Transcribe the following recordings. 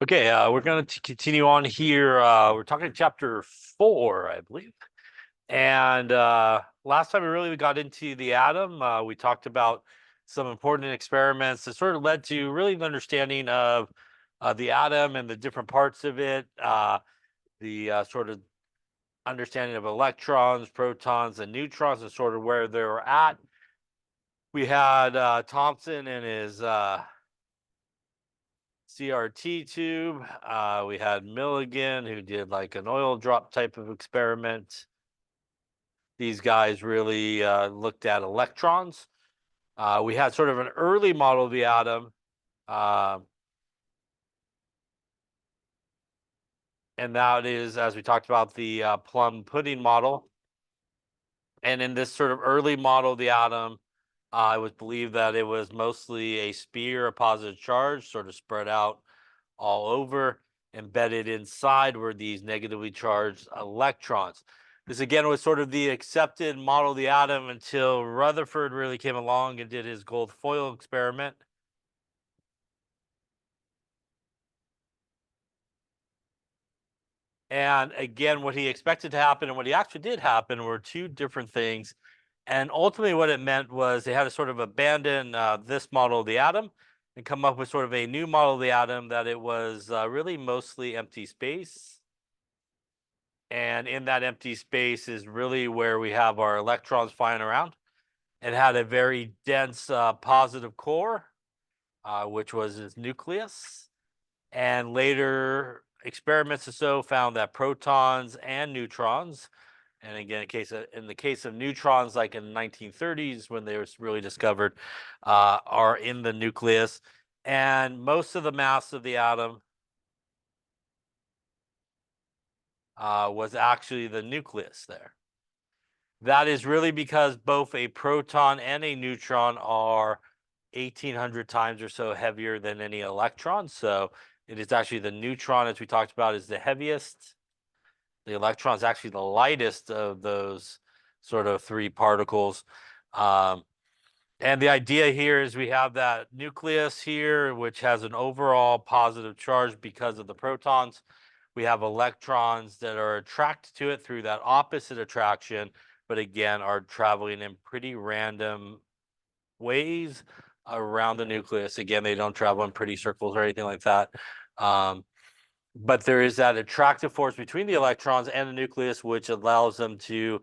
Okay, we're going to continue on here. We're talking chapter 4, I believe. And last time we really got into the atom. We talked about some important experiments that sort of led to really the understanding of the atom and the different parts of it, the sort of understanding of electrons, protons, and neutrons, and sort of where they're at. We had Thomson and his CRT tube. We had Milligan, who did like an oil drop type of experiment. These guys really looked at electrons. We had sort of an early model of the atom, uh, and that is, as we talked about, the plum pudding model. And in this sort of early model of the atom, it was believed that it was mostly a sphere of positive charge, sort of spread out all over. Embedded inside were these negatively charged electrons. This again was sort of the accepted model of the atom until Rutherford really came along and did his gold foil experiment. And again, what he expected to happen and what he actually did happen were two different things. And ultimately, what it meant was they had to sort of abandon this model of the atom and come up with sort of a new model of the atom that it was really mostly empty space. And in that empty space is really where we have our electrons flying around. It had a very dense positive core, which was its nucleus. And later experiments or so found that protons and neutrons, and again, in the case of neutrons, like in the 1930s when they were really discovered, are in the nucleus. And most of the mass of the atom was actually the nucleus there. That is really because both a proton and a neutron are 1,800 times or so heavier than any electron. So it is actually the neutron, as we talked about, is the heaviest. The electron is actually the lightest of those sort of three particles. And the idea here is we have that nucleus here, which has an overall positive charge because of the protons. We have electrons that are attracted to it through that opposite attraction, but again, are traveling in pretty random ways around the nucleus. Again, they don't travel in pretty circles or anything like that. But there is that attractive force between the electrons and the nucleus, which allows them to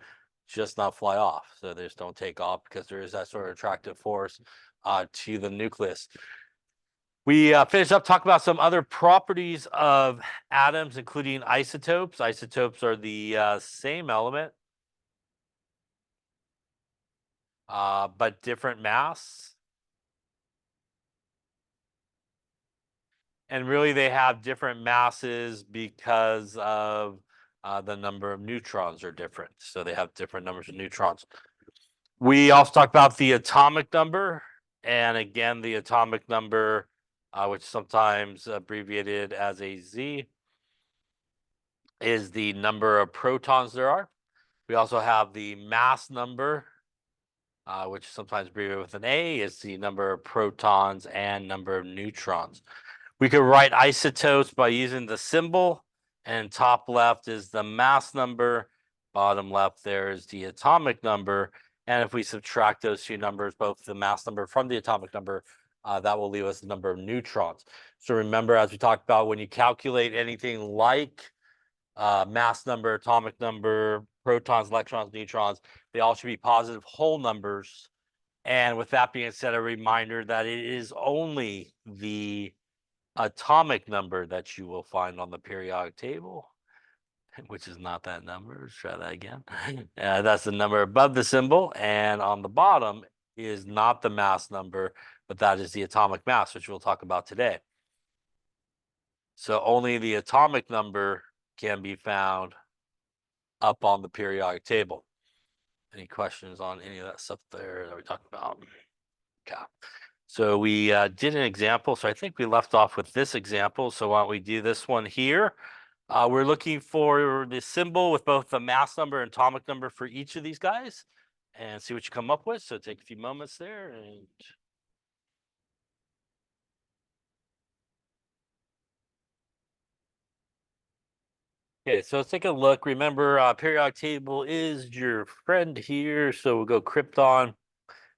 just not fly off. So they just don't take off because there is that sort of attractive force to the nucleus. We finished up talking about some other properties of atoms, including isotopes. Isotopes are the same element, but different mass. And really, they have different masses because of the number of neutrons are different. So they have different numbers of neutrons. We also talked about the atomic number. And again, the atomic number, which is sometimes abbreviated as a Z, is the number of protons there are. We also have the mass number, which is sometimes abbreviated with an A, is the number of protons and number of neutrons. We could write isotopes by using the symbol, and top left is the mass number, bottom left there is the atomic number. And if we subtract those two numbers, both the mass number from the atomic number, that will leave us the number of neutrons. So remember, as we talked about, when you calculate anything like mass number, atomic number, protons, electrons, neutrons, they all should be positive whole numbers. And with that being said, a reminder that it is only the atomic number that you will find on the periodic table, which is not that number. Let's try that again. That's the number above the symbol, and on the bottom is not the mass number, but that is the atomic mass, which we'll talk about today. So only the atomic number can be found up on the periodic table. Any questions on any of that stuff there that we talked about? Okay. So we did an example. So I think we left off with this example. So why don't we do this one here? We're looking for the symbol with both the mass number and atomic number for each of these guys and see what you come up with. So take a few moments there and Okay, so let's take a look. Remember, periodic table is your friend here. So we'll go krypton.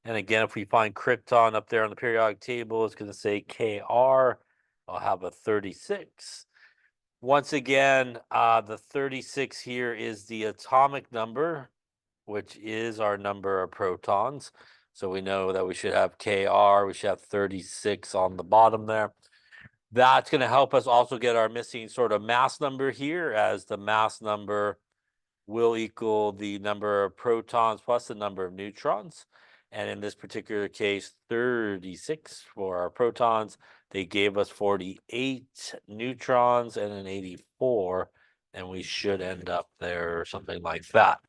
And again, if we find krypton up there on the periodic table, it's going to say Kr. I'll have a 36. Once again, the 36 here is the atomic number, which is our number of protons. So we know that we should have Kr, we should have 36 on the bottom there. That's going to help us also get our missing sort of mass number here, as the mass number will equal the number of protons plus the number of neutrons. And in this particular case, 36 for our protons. They gave us 48 neutrons and an 84, and we should end up there or something like that.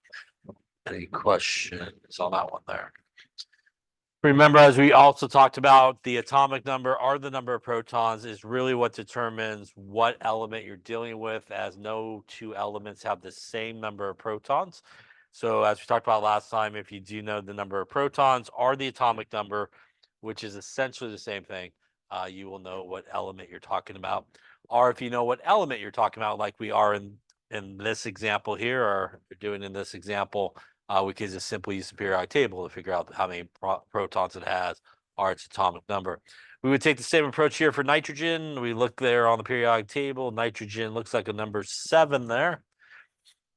Any questions on that one there? Remember, as we also talked about, the atomic number, or the number of protons, is really what determines what element you're dealing with, as no two elements have the same number of protons. So as we talked about last time, if you do know the number of protons or the atomic number, which is essentially the same thing, you will know what element you're talking about. Or if you know what element you're talking about, like we are in this example here, or we're doing in this example, we can just simply use the periodic table to figure out how many protons it has or its atomic number. We would take the same approach here for nitrogen. We look there on the periodic table. Nitrogen looks like a number 7 there.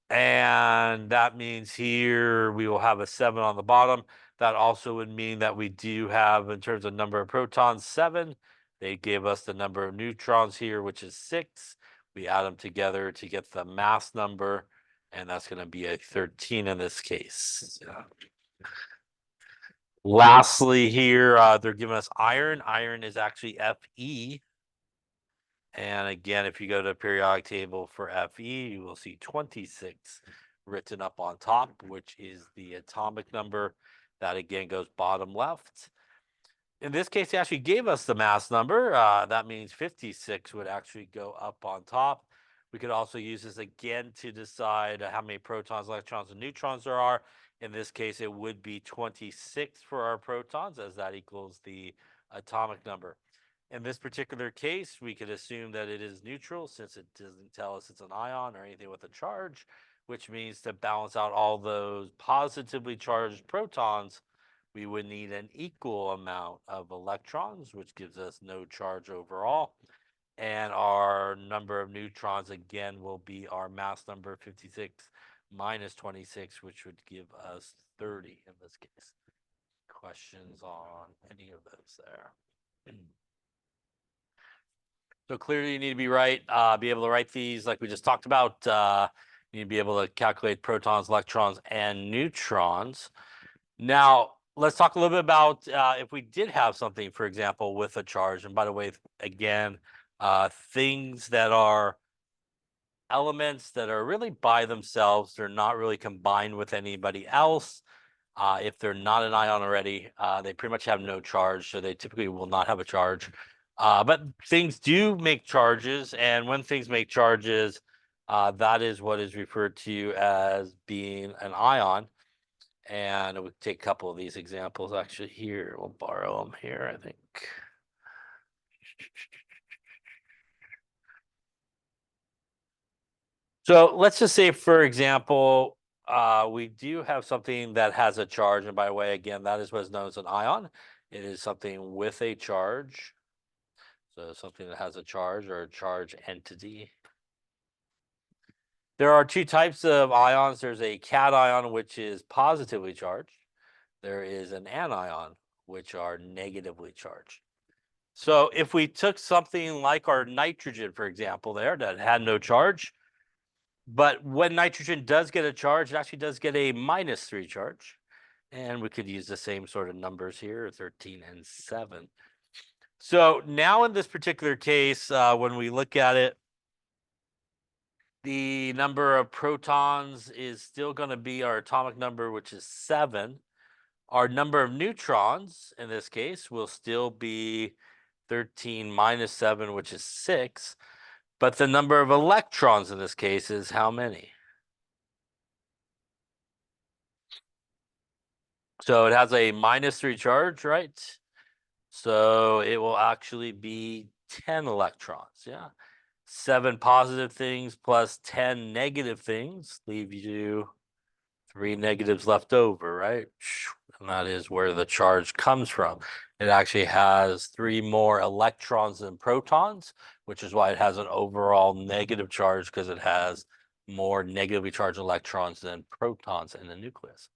And that means here we will have a 7 on the bottom. That also would mean that we do have, in terms of number of protons, 7. They gave us the number of neutrons here, which is 6. We add them together to get the mass number, and that's going to be a 13 in this case. Lastly here, they're giving us iron. Iron is actually Fe. And again, if you go to the periodic table for Fe, you will see 26 written up on top, which is the atomic number. That again goes bottom left. In this case, they actually gave us the mass number. That means 56 would actually go up on top. We could also use this again to decide how many protons, electrons, and neutrons there are. In this case, it would be 26 for our protons, as that equals the atomic number. In this particular case, we could assume that it is neutral, since it doesn't tell us it's an ion or anything with a charge, which means to balance out all those positively charged protons, we would need an equal amount of electrons, which gives us no charge overall. And our number of neutrons, again, will be our mass number, 56 minus 26, which would give us 30 in this case. Questions on any of those there? So clearly you need to be able to write these like we just talked about. You need to be able to calculate protons, electrons, and neutrons. Now, let's talk a little bit about if we did have something, for example, with a charge. And by the way, again, things that are elements that are really by themselves, they're not really combined with anybody else. If they're not an ion already, they pretty much have no charge, so they typically will not have a charge. But things do make charges, and when things make charges, that is what is referred to as being an ion. And we'll take a couple of these examples actually here. We'll borrow them here, I think. So let's just say, for example, we do have something that has a charge. And by the way, again, that is what's known as an ion. It is something with a charge. So something that has a charge, or a charge entity. There are two types of ions. There's a cation, which is positively charged. There is an anion, which are negatively charged. So if we took something like our nitrogen, for example, there, that had no charge, but when nitrogen does get a charge, it actually does get a -3 charge. And we could use the same sort of numbers here, 13 and 7. So now in this particular case, when we look at it, the number of protons is still going to be our atomic number, which is 7. Our number of neutrons, in this case, will still be 13 minus 7, which is 6. But the number of electrons in this case is how many? So it has a -3 charge, right? So it will actually be 10 electrons, yeah? 7 positive things plus 10 negative things leave you 3 negatives left over, right? And that is where the charge comes from. It actually has 3 more electrons than protons, which is why it has an overall negative charge, because it has more negatively charged electrons than protons in the nucleus.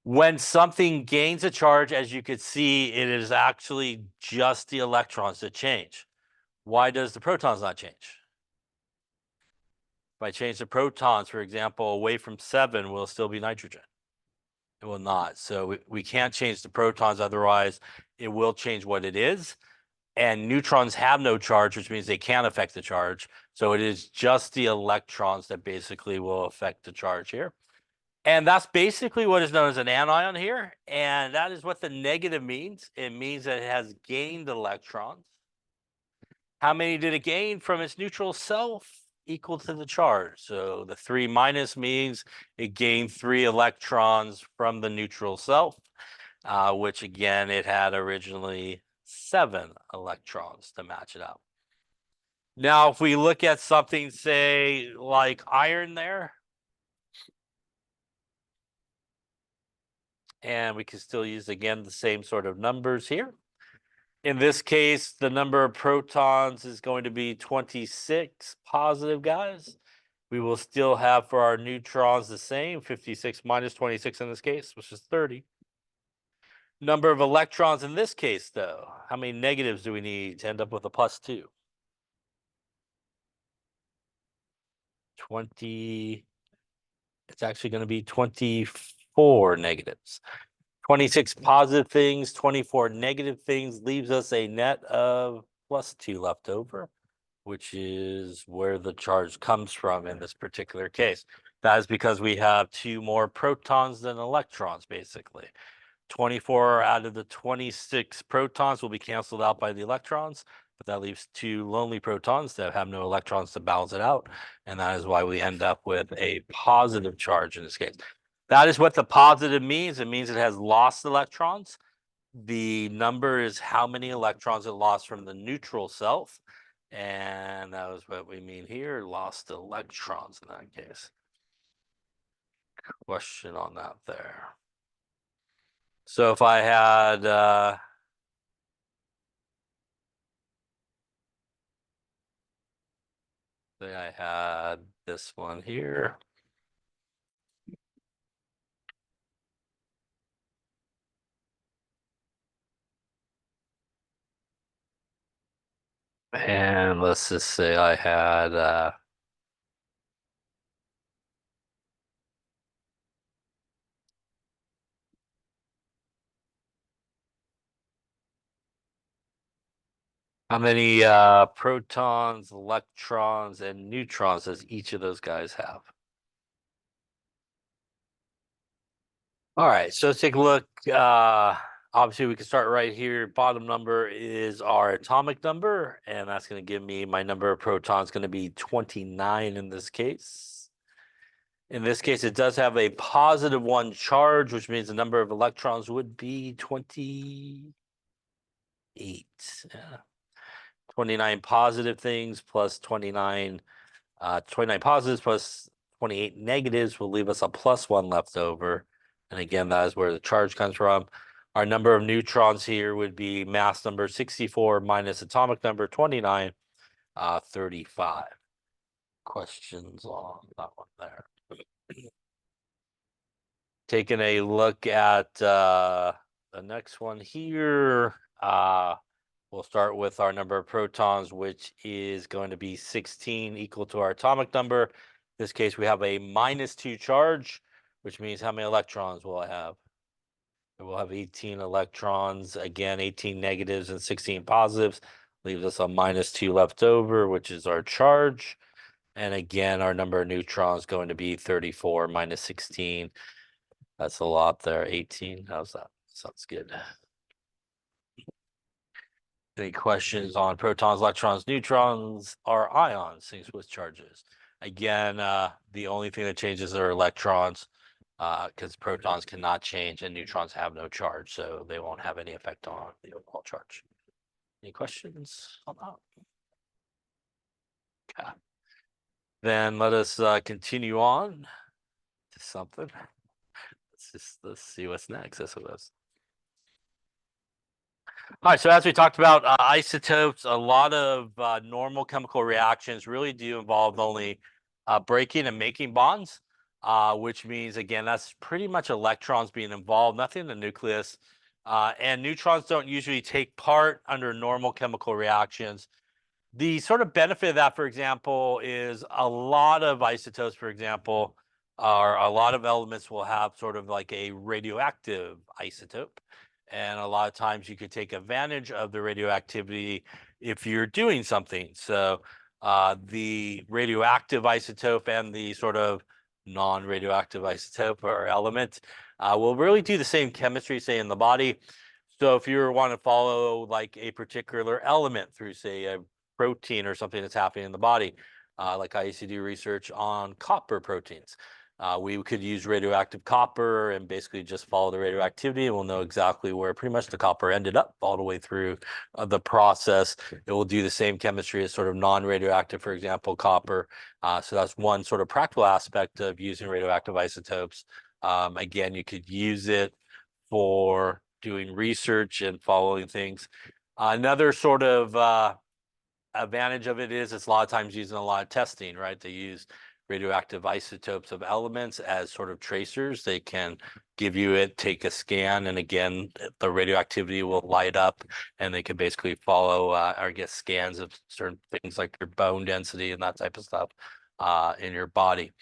When something gains a charge, as you could see, it is actually just the electrons that change. Why does the protons not change? If I change the protons, for example, away from 7, will it still be nitrogen? It will not. So we can't change the protons, otherwise it will change what it is. And neutrons have no charge, which means they can't affect the charge. So it is just the electrons that basically will affect the charge here. And that's basically what is known as an anion here. And that is what the negative means. It means that it has gained electrons. How many did it gain from its neutral self? Equal to the charge. So the 3 minus means it gained 3 electrons from the neutral self, which again, it had originally 7 electrons to match it up. Now, if we look at something, say, like iron there, and we can still use, again, the same sort of numbers here. In this case, the number of protons is going to be 26 positive, guys. We will still have for our neutrons the same, 56 minus 26 in this case, which is 30. Number of electrons in this case, though, how many negatives do we need to end up with a plus 2? 20. It's actually going to be 24 negatives. 26 positive things, 24 negative things leaves us a net of plus 2 left over, which is where the charge comes from in this particular case. That is because we have 2 more protons than electrons, basically. 24 out of the 26 protons will be canceled out by the electrons, but that leaves 2 lonely protons that have no electrons to balance it out. And that is why we end up with a positive charge in this case. That is what the positive means. It means it has lost electrons. The number is how many electrons it lost from the neutral self. And that was what we mean here, lost electrons in that case. Question on that there. So if I had, say I had this one here. And let's just say I had, how many protons, electrons, and neutrons does each of those guys have? All right, so let's take a look. Obviously, we can start right here. Bottom number is our atomic number, and that's going to give me my number of protons going to be 29 in this case. In this case, it does have a positive 1 charge, which means the number of electrons would be 28. Yeah. 29 positive things plus 29 positives plus 28 negatives will leave us a plus 1 left over. And again, that is where the charge comes from. Our number of neutrons here would be mass number 64 minus atomic number 29, 35. Questions on that one there. Taking a look at the next one here. We'll start with our number of protons, which is going to be 16, equal to our atomic number. In this case, we have a -2 charge, which means how many electrons will I have? We'll have 18 electrons, again, 18 negatives and 16 positives. Leaves us a -2 left over, which is our charge. And again, our number of neutrons going to be 34 minus 16. That's a lot there, 18. How's that? Sounds good. Any questions on protons, electrons, neutrons, or ions, things with charges? Again, the only thing that changes are electrons, because protons cannot change and neutrons have no charge, so they won't have any effect on the overall charge. Any questions on that? Okay. Then let us continue on to something. Let's see what's next. That's what this. All right, so as we talked about isotopes, a lot of normal chemical reactions really do involve only breaking and making bonds, which means, again, that's pretty much electrons being involved, nothing in the nucleus. And neutrons don't usually take part under normal chemical reactions. The sort of benefit of that, for example, is a lot of isotopes, for example, are a lot of elements will have sort of like a radioactive isotope. And a lot of times you could take advantage of the radioactivity if you're doing something. So the radioactive isotope and the sort of non-radioactive isotope or element will really do the same chemistry, say, in the body. So if you want to follow like a particular element through, say, a protein or something that's happening in the body. Like I used to do research on copper proteins. We could use radioactive copper and basically just follow the radioactivity, and we'll know exactly where pretty much the copper ended up all the way through the process. It will do the same chemistry as sort of non-radioactive, for example, copper. So that's one sort of practical aspect of using radioactive isotopes. Again, you could use it for doing research and following things. Another sort of advantage of it is it's a lot of times used in a lot of testing, right? They use radioactive isotopes of elements as sort of tracers. They can give you it, take a scan, and again, the radioactivity will light up, and they can basically follow or get scans of certain things like your bone density and that type of stuff in your body.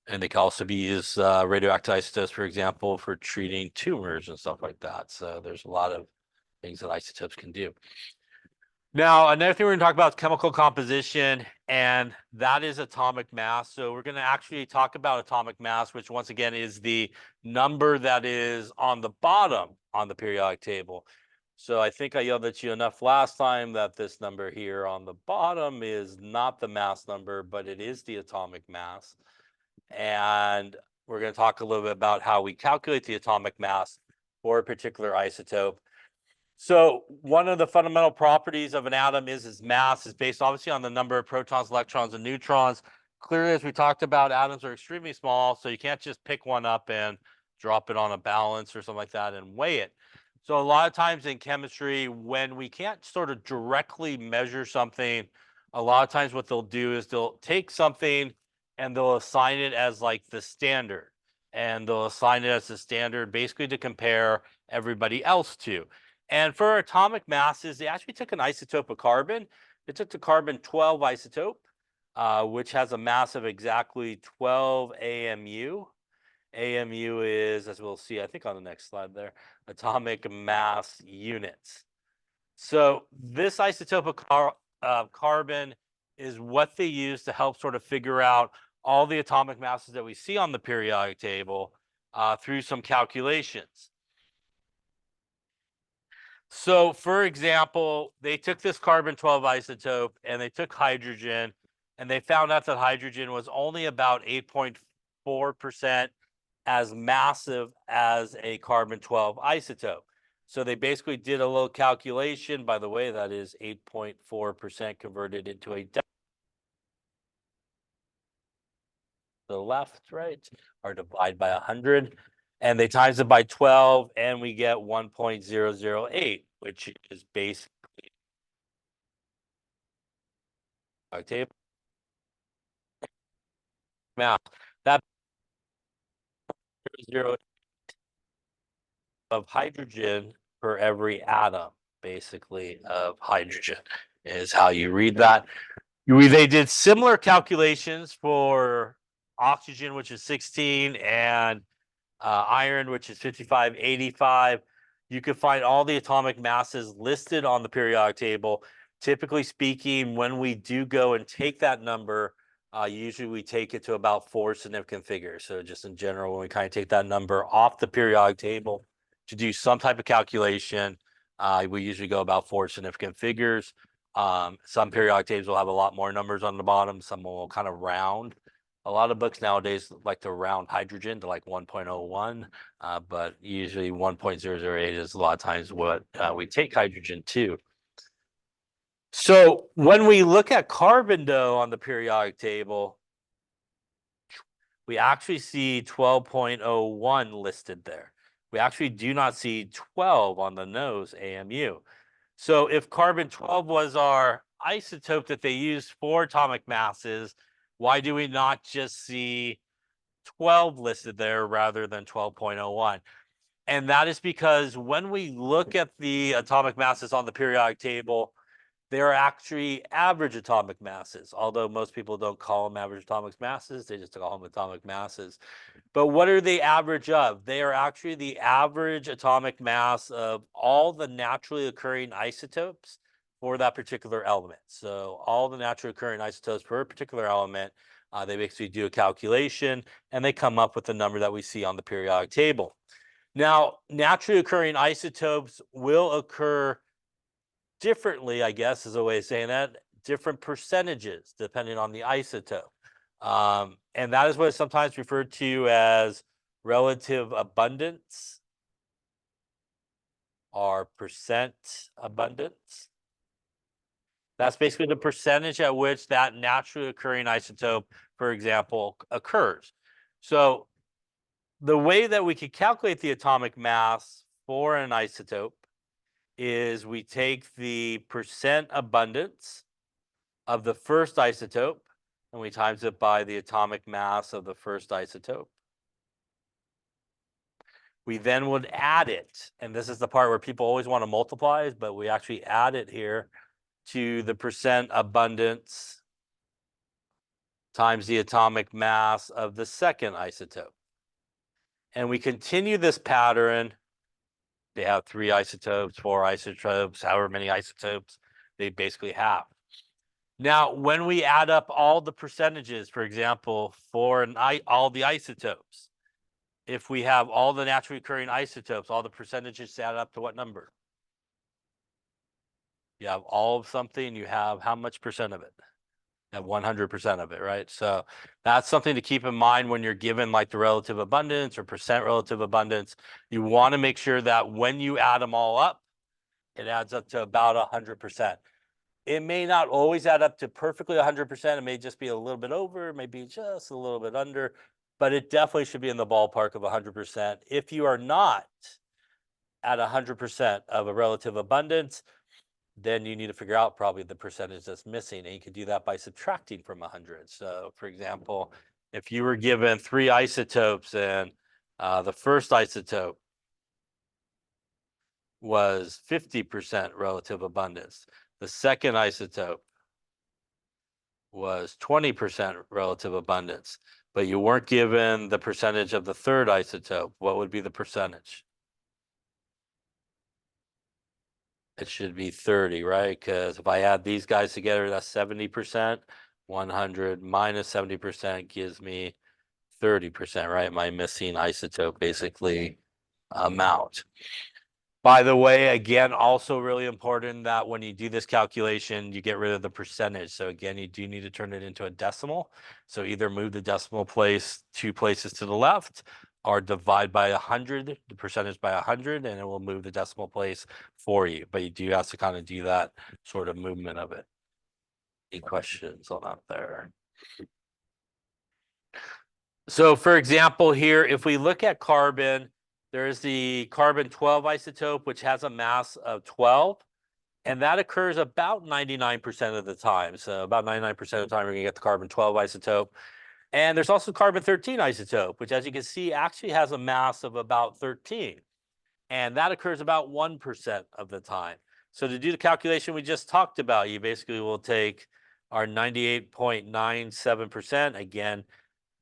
And they can also be used, radioactive isotopes, for example, for treating tumors and stuff like that. So there's a lot of things that isotopes can do. Now, another thing we're going to talk about is chemical composition, and that is atomic mass. So we're going to actually talk about atomic mass, which once again is the number that is on the bottom on the periodic table. So I think I yelled at you enough last time that this number here on the bottom is not the mass number, but it is the atomic mass. And we're going to talk a little bit about how we calculate the atomic mass for a particular isotope. So one of the fundamental properties of an atom is its mass is based obviously on the number of protons, electrons, and neutrons. Clearly, as we talked about, atoms are extremely small, so you can't just pick one up and drop it on a balance or something like that and weigh it. So a lot of times in chemistry, when we can't sort of directly measure something, a lot of times what they'll do is they'll take something and they'll assign it as like the standard. And they'll assign it as the standard basically to compare everybody else to. And for atomic masses, they actually took an isotope of carbon. They took the carbon-12 isotope, which has a mass of exactly 12 AMU. AMU is, as we'll see, I think on the next slide there, atomic mass units. So this isotope of carbon is what they use to help sort of figure out all the atomic masses that we see on the periodic table through some calculations. So, for example, they took this carbon-12 isotope and they took hydrogen, and they found out that hydrogen was only about 8.4% as massive as a carbon-12 isotope. So they basically did a little calculation. By the way, that is 8.4% converted into a the left, right, or divide by 100. And they times it by 12, and we get 1.008, which is basically table math. That 0 of hydrogen per every atom, basically, of hydrogen is how you read that. They did similar calculations for oxygen, which is 16, and iron, which is 5585. You can find all the atomic masses listed on the periodic table. Typically speaking, when we do go and take that number, usually we take it to about 4 significant figures. So just in general, when we kind of take that number off the periodic table to do some type of calculation, we usually go about 4 significant figures. Some periodic tables will have a lot more numbers on the bottom. Some will kind of round. A lot of books nowadays like to round hydrogen to like 1.01, but usually 1.008 is a lot of times what we take hydrogen to. So when we look at carbon, though, on the periodic table, we actually see 12.01 listed there. We actually do not see 12 on the nose AMU. So if carbon 12 was our isotope that they used for atomic masses, why do we not just see 12 listed there rather than 12.01? And that is because when we look at the atomic masses on the periodic table, they are actually average atomic masses, although most people don't call them average atomic masses, they just call them atomic masses. But what are they average of? They are actually the average atomic mass of all the naturally occurring isotopes for that particular element. So all the naturally occurring isotopes for a particular element, they basically do a calculation and they come up with the number that we see on the periodic table. Now, naturally occurring isotopes will occur differently, I guess is a way of saying that, different percentages depending on the isotope. And that is what is sometimes referred to as relative abundance or percent abundance. That's basically the percentage at which that naturally occurring isotope, for example, occurs. So the way that we could calculate the atomic mass for an isotope is we take the percent abundance of the first isotope and we times it by the atomic mass of the first isotope. We then would add it, and this is the part where people always want to multiply, but we actually add it here to the percent abundance times the atomic mass of the second isotope. And we continue this pattern. They have 3 isotopes, 4 isotopes, however many isotopes they basically have. Now, when we add up all the percentages, for example, for all the isotopes, if we have all the naturally occurring isotopes, all the percentages add up to what number? You have all of something, you have how much percent of it? You have 100% of it, right? So that's something to keep in mind when you're given like the relative abundance or percent relative abundance. You want to make sure that when you add them all up, it adds up to about 100%. It may not always add up to perfectly 100%. It may just be a little bit over, maybe just a little bit under, but it definitely should be in the ballpark of 100%. If you are not at 100% of a relative abundance, then you need to figure out probably the percentage that's missing. And you can do that by subtracting from 100. So, for example, if you were given 3 isotopes and the first isotope was 50% relative abundance, the second isotope was 20% relative abundance, but you weren't given the percentage of the third isotope, what would be the percentage? It should be 30, right? Because if I add these guys together, that's 70%. 100 minus 70% gives me 30%, right? My missing isotope basically amount. By the way, again, also really important that when you do this calculation, you get rid of the percentage. So again, you do need to turn it into a decimal. So either move the decimal place 2 places to the left or divide by 100, the percentage by 100, and it will move the decimal place for you. But you do have to kind of do that sort of movement of it. Any questions on that there? So for example, here, if we look at carbon, there's the carbon 12 isotope, which has a mass of 12, and that occurs about 99% of the time. So about 99% of the time, we're gonna get the carbon 12 isotope. And there's also carbon 13 isotope, which as you can see, actually has a mass of about 13. And that occurs about 1% of the time. So to do the calculation we just talked about, you basically will take our 98.97%, again,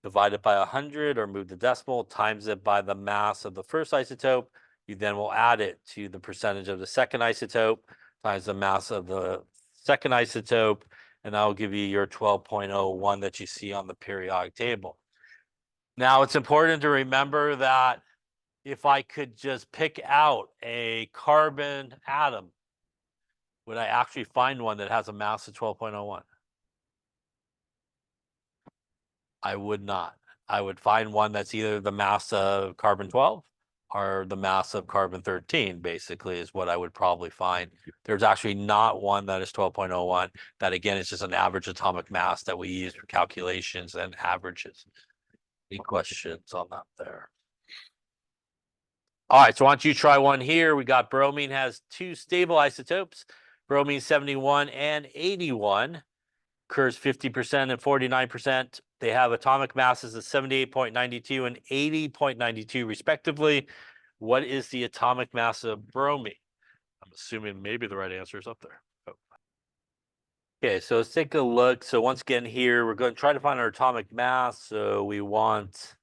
divide it by 100 or move the decimal, times it by the mass of the first isotope. You then will add it to the percentage of the second isotope times the mass of the second isotope, and that will give you your 12.01 that you see on the periodic table. Now, it's important to remember that if I could just pick out a carbon atom, would I actually find one that has a mass of 12.01? I would not. I would find one that's either the mass of carbon 12 are the mass of carbon-13, basically, is what I would probably find. There's actually not one that is 12.01. That, again, is just an average atomic mass that we use for calculations and averages. Any questions on that there? All right, so why don't you try one here? We got bromine has two stable isotopes, bromine 71 and 81. Occurs 50% and 49%. They have atomic masses of 78.92 and 80.92 respectively. What is the atomic mass of bromine? I'm assuming maybe the right answer is up there. Oh. Okay, so let's take a look. So once again here, we're going to try to find our atomic mass. So we want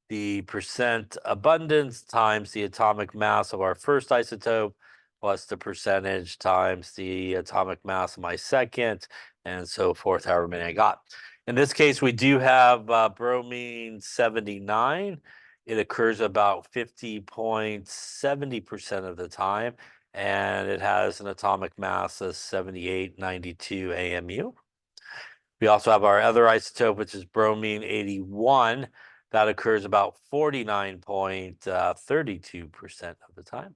the percent abundance times the atomic mass of our first isotope plus the percentage times the atomic mass of my second, and so forth, however many I got. In this case, we do have bromine 79. It occurs about 50.70% of the time, and it has an atomic mass of 7892 AMU. We also have our other isotope, which is bromine 81. That occurs about 49.32% of the time.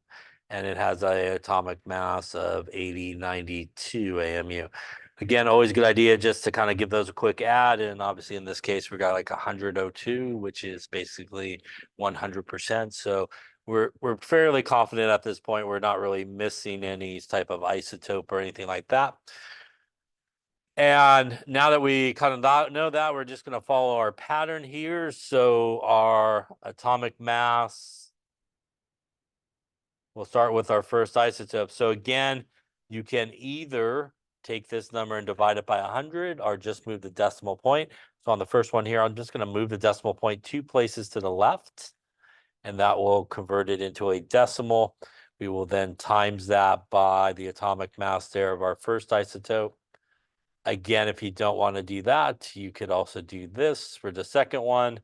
And it has an atomic mass of 8092 AMU. Again, always a good idea just to kind of give those a quick add. And obviously in this case, we got like 102, which is basically 100%. So we're fairly confident at this point. We're not really missing any type of isotope or anything like that. And now that we kind of know that, we're just going to follow our pattern here. So our atomic mass, we'll start with our first isotope. So again, you can either take this number and divide it by 100 or just move the decimal point. So on the first one here, I'm just going to move the decimal point 2 places to the left, and that will convert it into a decimal. We will then times that by the atomic mass there of our first isotope. Again, if you don't want to do that, you could also do this for the second one.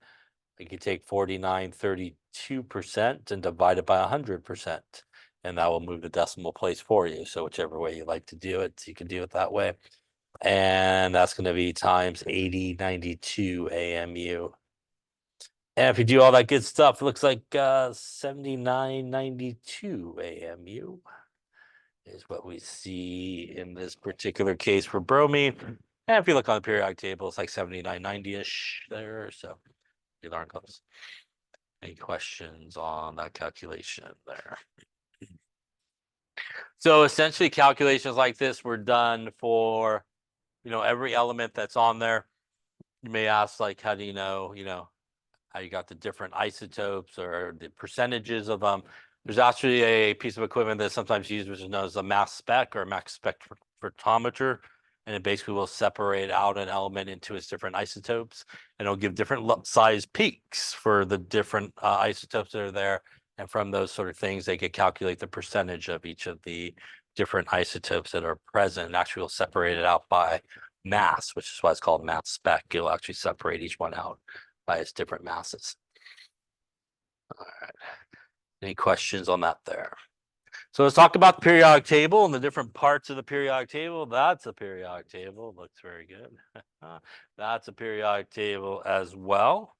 You could take 49.32% and divide it by 100%, and that will move the decimal place for you. So whichever way you like to do it, you can do it that way. And that's going to be times 8092 AMU. And if you do all that good stuff, it looks like 7992 AMU. Is what we see in this particular case for bromine. And if you look on the periodic table, it's like 7990-ish there. So pretty darn close. Any questions on that calculation there? So essentially calculations like this were done for, every element that's on there. You may ask, like, how do you know, how you got the different isotopes or the percentages of them. There's actually a piece of equipment that's sometimes used, which is known as a mass spec or mass spectrophotometer, and it basically will separate out an element into its different isotopes, and it'll give different size peaks for the different isotopes that are there. And from those sort of things, they can calculate the percentage of each of the different isotopes that are present, and actually will separate it out by mass, which is why it's called mass spec. It'll actually separate each one out by its different masses. All right. Any questions on that there? So let's talk about the periodic table and the different parts of the periodic table. That's a periodic table. Looks very good. That's a periodic table as well.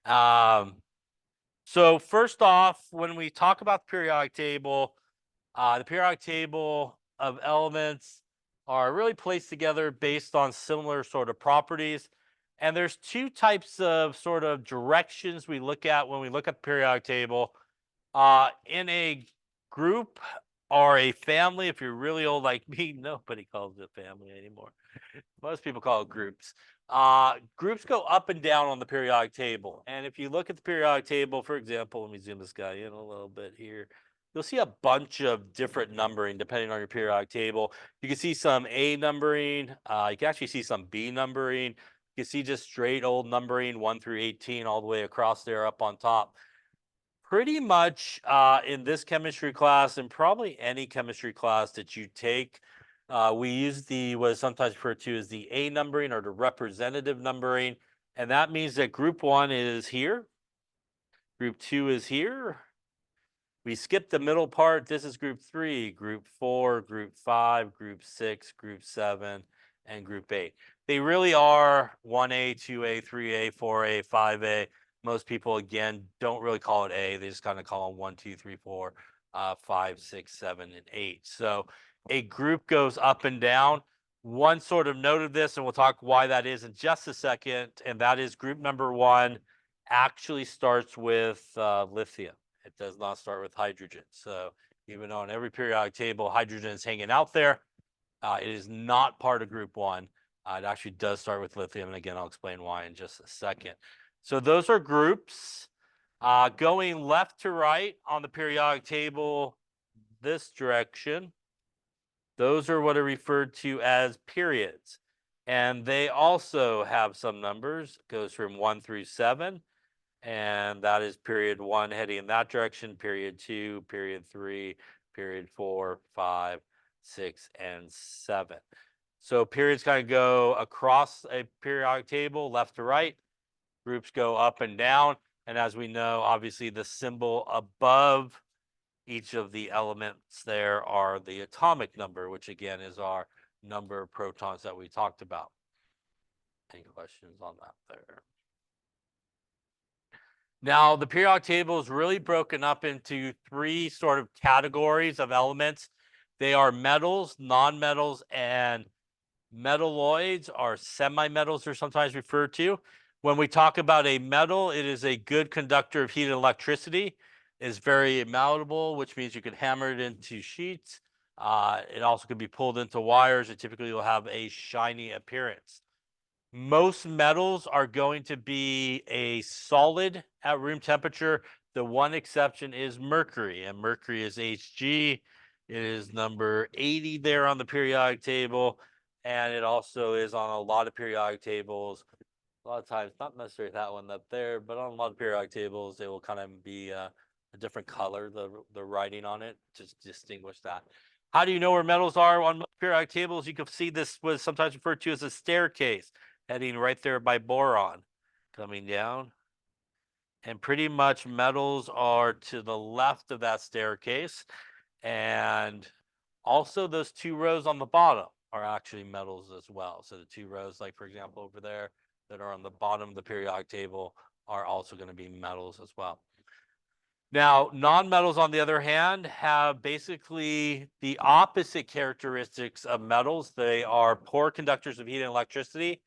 So first off, when we talk about the periodic table of elements are really placed together based on similar sort of properties. And there's two types of sort of directions we look at when we look at the periodic table. In a group or a family, if you're really old like me, nobody calls it family anymore. Most people call it groups. Groups go up and down on the periodic table. And if you look at the periodic table, for example, let me zoom this guy in a little bit here. You'll see a bunch of different numbering depending on your periodic table. You can see some A numbering. You can actually see some B numbering. You can see just straight old numbering 1 through 18 all the way across there up on top. Pretty much in this chemistry class, and probably any chemistry class that you take, we use what is sometimes referred to as the A numbering or the representative numbering. And that means that group 1 is here. Group 2 is here. We skip the middle part. This is group 3, group 4, group 5, group 6, group 7, and group 8. They really are 1A, 2A, 3A, 4A, 5A. Most people, again, don't really call it A. They just kind of call them 1, 2, 3, 4, 5, 6, 7, and 8. So a group goes up and down. One sort of note of this, and we'll talk why that is in just a second, and that is group number 1 actually starts with lithium. It does not start with hydrogen. So even on every periodic table, hydrogen is hanging out there. It is not part of group 1. It actually does start with lithium. And again, I'll explain why in just a second. So those are groups. Going left to right on the periodic table, this direction, those are what are referred to as periods. And they also have some numbers. It goes from 1 through 7. And that is period 1 heading in that direction, period 2, period 3, period 4, 5, 6, and 7. So periods kind of go across a periodic table, left to right. Groups go up and down. And as we know, obviously the symbol above each of the elements there are the atomic number, which again is our number of protons that we talked about. Any questions on that there? Now, the periodic table is really broken up into 3 sort of categories of elements. They are metals, nonmetals, and metalloids, or semi-metals are sometimes referred to. When we talk about a metal, it is a good conductor of heat and electricity. It is very malleable, which means you can hammer it into sheets. It also can be pulled into wires. It typically will have a shiny appearance. Most metals are going to be a solid at room temperature. The one exception is mercury, and mercury is Hg. It is number 80 there on the periodic table, and it also is on a lot of periodic tables. A lot of times, not necessarily that one up there, but on a lot of periodic tables, they will kind of be a different color, the writing on it, to distinguish that. How do you know where metals are on periodic tables? You can see this was sometimes referred to as a staircase, heading right there by boron, coming down. And pretty much metals are to the left of that staircase. And also those 2 rows on the bottom are actually metals as well. So the 2 rows, like for example, over there that are on the bottom of the periodic table are also going to be metals as well. Now, nonmetals, on the other hand, have basically the opposite characteristics of metals. They are poor conductors of heat and electricity.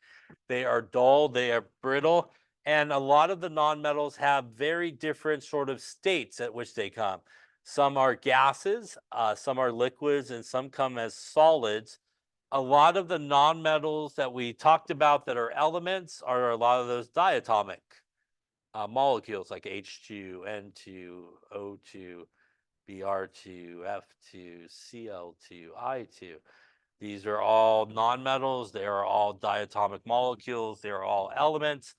They are dull, they are brittle, and a lot of the nonmetals have very different sort of states at which they come. Some are gases, some are liquids, and some come as solids. A lot of the nonmetals that we talked about that are elements are a lot of those diatomic molecules like H2, N2, O2, Br2, F2, Cl2, I2. These are all nonmetals. They are all diatomic molecules. They are all elements,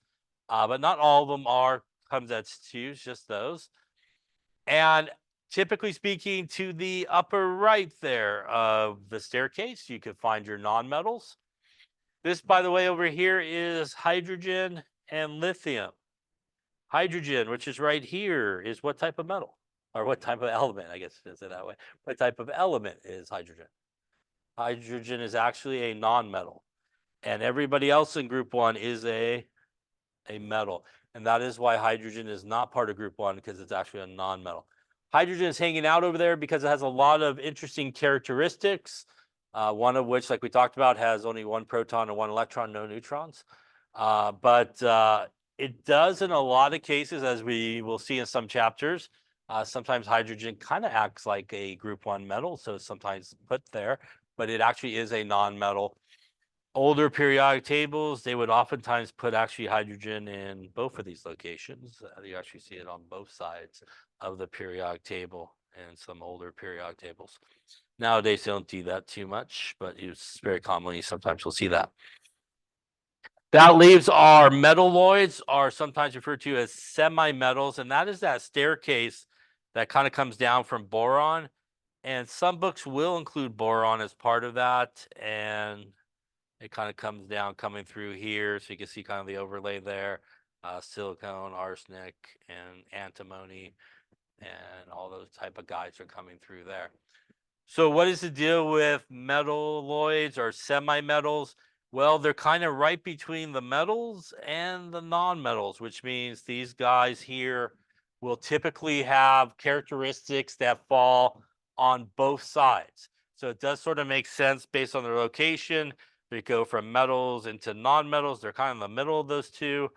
but not all of them are comes as 2s, just those. And typically speaking, to the upper right there of the staircase, you can find your nonmetals. This, by the way, over here is hydrogen and lithium. Hydrogen, which is right here, is what type of metal? Or what type of element, I guess I should say that way. What type of element is hydrogen? Hydrogen is actually a non-metal. And everybody else in group 1 is a metal. And that is why hydrogen is not part of group 1, because it's actually a non-metal. Hydrogen is hanging out over there because it has a lot of interesting characteristics. One of which, like we talked about, has only 1 proton and 1 electron, no neutrons. But it does in a lot of cases, as we will see in some chapters. Sometimes hydrogen kind of acts like a group 1 metal, so it's sometimes put there, but it actually is a non-metal. Older periodic tables, they would oftentimes put actually hydrogen in both of these locations. You actually see it on both sides of the periodic table in some older periodic tables. Nowadays, they don't do that too much, but it's very commonly, sometimes we'll see that. That leaves our metalloids, are sometimes referred to as semi-metals, and that is that staircase that kind of comes down from boron. And some books will include boron as part of that, and it kind of comes down, coming through here, so you can see kind of the overlay there. Silicon, arsenic, and antimony, and all those type of guys are coming through there. So what is the deal with metalloids or semi-metals? Well, they're kind of right between the metals and the non-metals, which means these guys here will typically have characteristics that fall on both sides. So it does sort of make sense based on their location. They go from metals into non-metals. They're kind of in the middle of those two.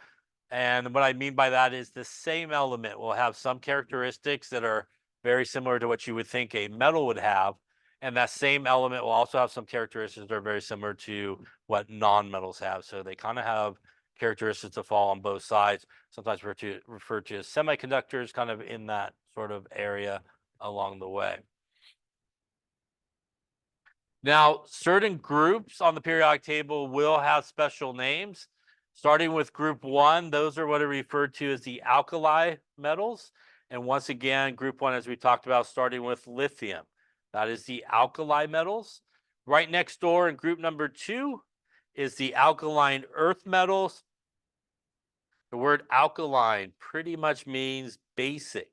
And what I mean by that is the same element will have some characteristics that are very similar to what you would think a metal would have. And that same element will also have some characteristics that are very similar to what non-metals have. So they kind of have characteristics that fall on both sides, sometimes referred to as semiconductors, kind of in that sort of area along the way. Now, certain groups on the periodic table will have special names. Starting with group 1, those are what are referred to as the alkali metals. And once again, group 1, as we talked about, starting with lithium. That is the alkali metals. Right next door in group number 2 is the alkaline earth metals. The word alkaline pretty much means basic.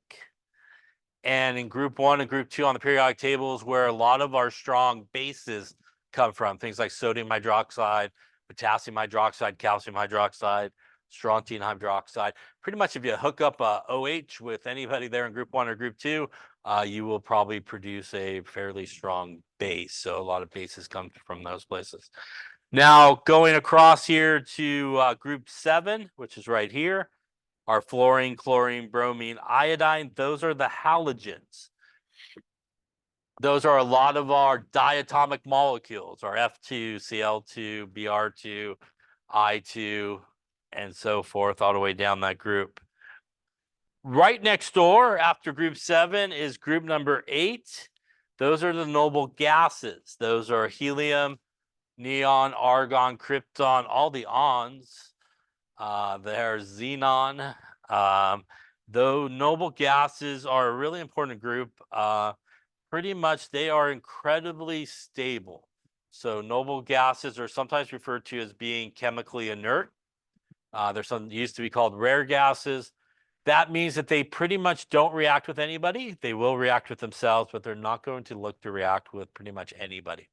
And in group 1 and group 2 on the periodic table is where a lot of our strong bases come from. Things like sodium hydroxide, potassium hydroxide, calcium hydroxide, strontium hydroxide. Pretty much if you hook up a OH with anybody there in group 1 or group 2, you will probably produce a fairly strong base. So a lot of bases come from those places. Now going across here to group 7, which is right here. Our fluorine, chlorine, bromine, iodine, those are the halogens. Those are a lot of our diatomic molecules, our F2, Cl2, Br2, I2, and so forth, all the way down that group. Right next door, after group 7, is group number 8. Those are the noble gases. Those are helium, neon, argon, krypton, all the ons. There's xenon. Though noble gases are a really important group, pretty much they are incredibly stable. So noble gases are sometimes referred to as being chemically inert. There's some used to be called rare gases. That means that they pretty much don't react with anybody. They will react with themselves, but they're not going to look to react with pretty much anybody.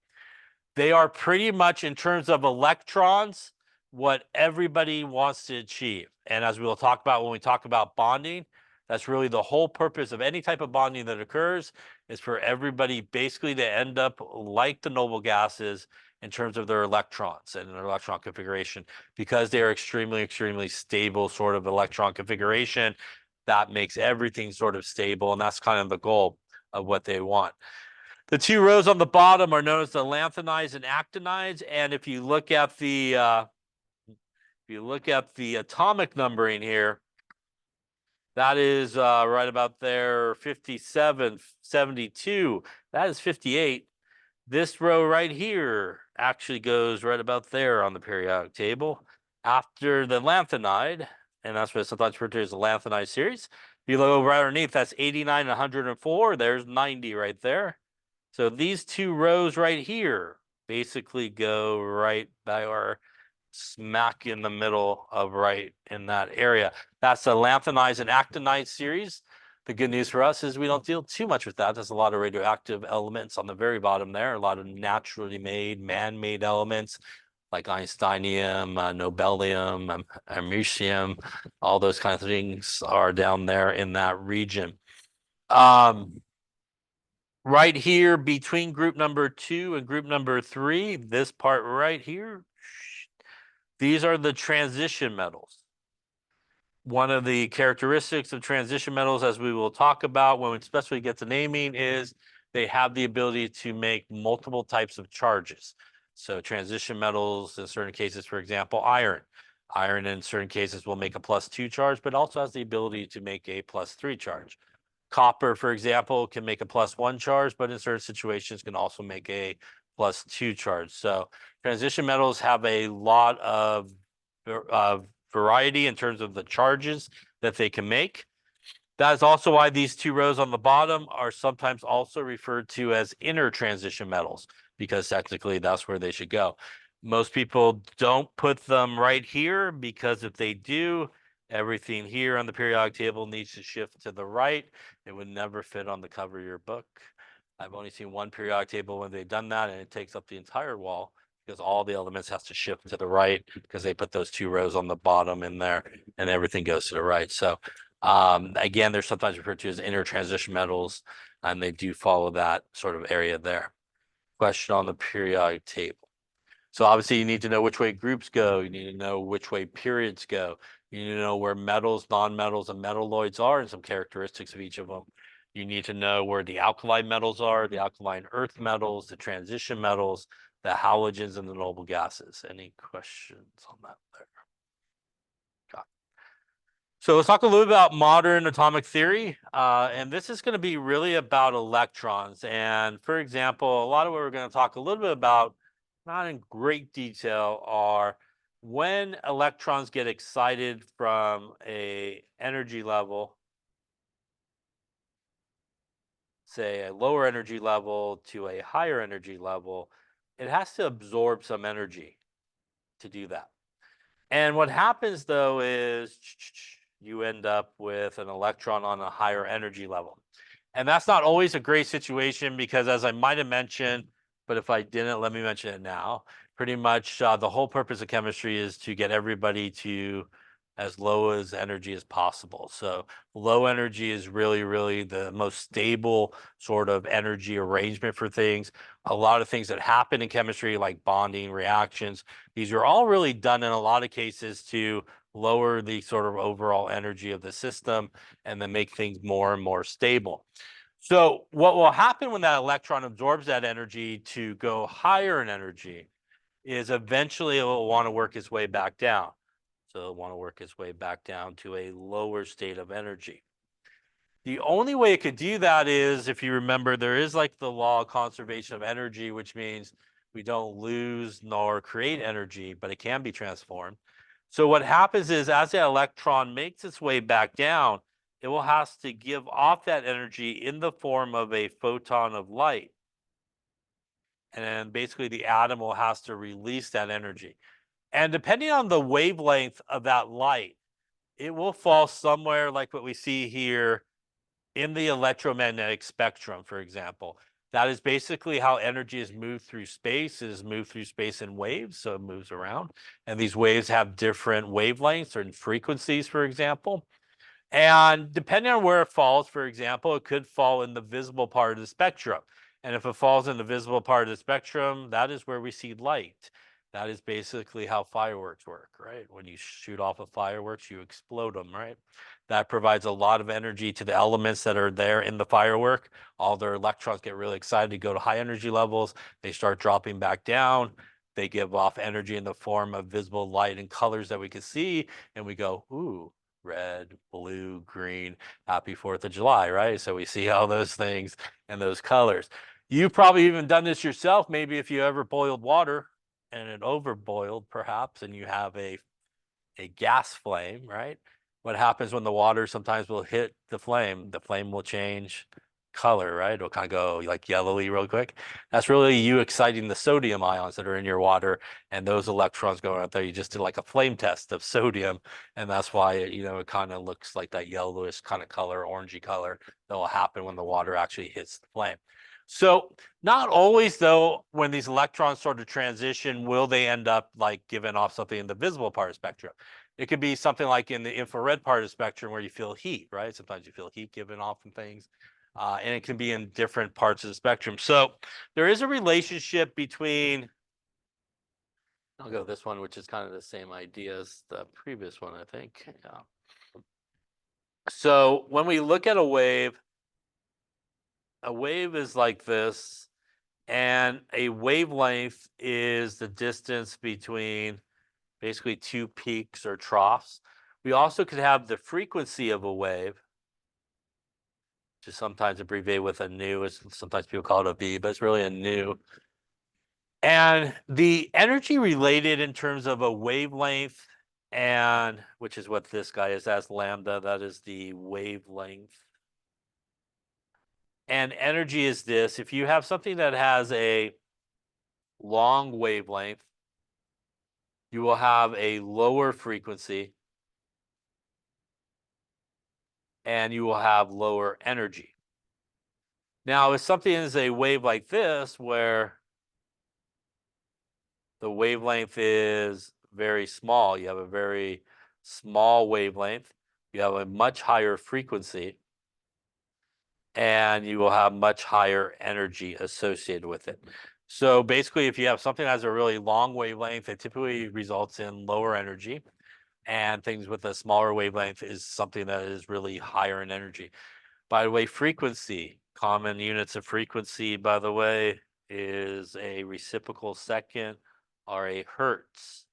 They are pretty much, in terms of electrons, what everybody wants to achieve. And as we will talk about when we talk about bonding, that's really the whole purpose of any type of bonding that occurs, is for everybody basically to end up like the noble gases in terms of their electrons and their electron configuration, because they are extremely, extremely stable sort of electron configuration. That makes everything sort of stable, and that's kind of the goal of what they want. The two rows on the bottom are known as the lanthanides and actinides, and if you look at the atomic numbering here, that is right about there, 57, 72. That is 58. This row right here actually goes right about there on the periodic table after the lanthanide, and that's what sometimes referred to as the lanthanide series. If you look right underneath, that's 89 and 104. There's 90 right there. So these two rows right here basically go right by our smack in the middle of right in that area. That's the lanthanides and actinides series. The good news for us is we don't deal too much with that. There's a lot of radioactive elements on the very bottom there, a lot of naturally made, man-made elements like Einsteinium, nobelium, americium, all those kinds of things are down there in that region. Right here between group number 2 and group number 3, this part right here, these are the transition metals. One of the characteristics of transition metals, as we will talk about when we especially get to naming, is they have the ability to make multiple types of charges. So transition metals, in certain cases, for example, iron. Iron in certain cases will make a +2 charge, but also has the ability to make a +3 charge. Copper, for example, can make a +1 charge, but in certain situations can also make a +2 charge. So transition metals have a lot of variety in terms of the charges that they can make. That is also why these two rows on the bottom are sometimes also referred to as inner transition metals, because technically that's where they should go. Most people don't put them right here, because if they do, everything here on the periodic table needs to shift to the right. It would never fit on the cover of your book. I've only seen one periodic table when they've done that, and it takes up the entire wall because all the elements has to shift to the right because they put those two rows on the bottom in there and everything goes to the right. So again, they're sometimes referred to as inner transition metals, and they do follow that sort of area there. Question on the periodic table. So obviously you need to know which way groups go. You need to know which way periods go. You need to know where metals, nonmetals, and metalloids are and some characteristics of each of them. You need to know where the alkaline metals are, the alkaline earth metals, the transition metals, the halogens, and the noble gases. Any questions on that there? So let's talk a little bit about modern atomic theory. And this is going to be really about electrons. And for example, a lot of what we're going to talk a little bit about, not in great detail, are when electrons get excited from a energy level, say a lower energy level to a higher energy level, it has to absorb some energy to do that. And what happens though is you end up with an electron on a higher energy level. And that's not always a great situation because, as I might have mentioned, but if I didn't, let me mention it now. Pretty much the whole purpose of chemistry is to get everybody to as low as energy as possible. So low energy is really, really the most stable sort of energy arrangement for things. A lot of things that happen in chemistry, like bonding reactions, these are all really done in a lot of cases to lower the sort of overall energy of the system and then make things more and more stable. So what will happen when that electron absorbs that energy to go higher in energy is eventually it will want to work its way back down. So it'll want to work its way back down to a lower state of energy. The only way it could do that is, if you remember, there is like the law of conservation of energy, which means we don't lose nor create energy, but it can be transformed. So what happens is, as the electron makes its way back down, it will have to give off that energy in the form of a photon of light. And then basically the atom will have to release that energy. And depending on the wavelength of that light, it will fall somewhere like what we see here in the electromagnetic spectrum, for example. That is basically how energy is moved through space. It is moved through space in waves, so it moves around. And these waves have different wavelengths or frequencies, for example. And depending on where it falls, for example, it could fall in the visible part of the spectrum. And if it falls in the visible part of the spectrum, that is where we see light. That is basically how fireworks work, right? When you shoot off a fireworks, you explode them, right? That provides a lot of energy to the elements that are there in the firework. All their electrons get really excited to go to high energy levels. They start dropping back down. They give off energy in the form of visible light and colors that we can see. And we go, ooh, red, blue, green, happy 4th of July, right? So we see all those things and those colors. You've probably even done this yourself. Maybe if you ever boiled water and it overboiled perhaps, and you have a gas flame, right? What happens when the water sometimes will hit the flame will change color, right? It'll kind of go like yellowy real quick. That's really you exciting the sodium ions that are in your water, and those electrons going out there. You just did like a flame test of sodium, and that's why it kind of looks like that yellowish kind of color, orangey color that will happen when the water actually hits the flame. So not always, though, when these electrons sort of transition, will they end up like giving off something in the visible part of the spectrum. It could be something like in the infrared part of the spectrum where you feel heat, right? Sometimes you feel heat given off from things. And it can be in different parts of the spectrum. So there is a relationship between, I'll go this one, which is kind of the same idea as the previous one, I think. Yeah. So when we look at a wave is like this, and a wavelength is the distance between basically two peaks or troughs. We also could have the frequency of a wave, which is sometimes abbreviated with a nu. Sometimes people call it a V, but it's really a nu. And the energy related in terms of a wavelength, and which is what this guy is, as lambda, that is the wavelength. And energy is this: if you have something that has a long wavelength, you will have a lower frequency and you will have lower energy. Now, if something is a wave like this, where the wavelength is very small. You have a very small wavelength. You have a much higher frequency, and you will have much higher energy associated with it. So basically, if you have something that has a really long wavelength, it typically results in lower energy. And things with a smaller wavelength is something that is really higher in energy. By the way, frequency, common units of frequency, by the way, is a reciprocal second or a hertz.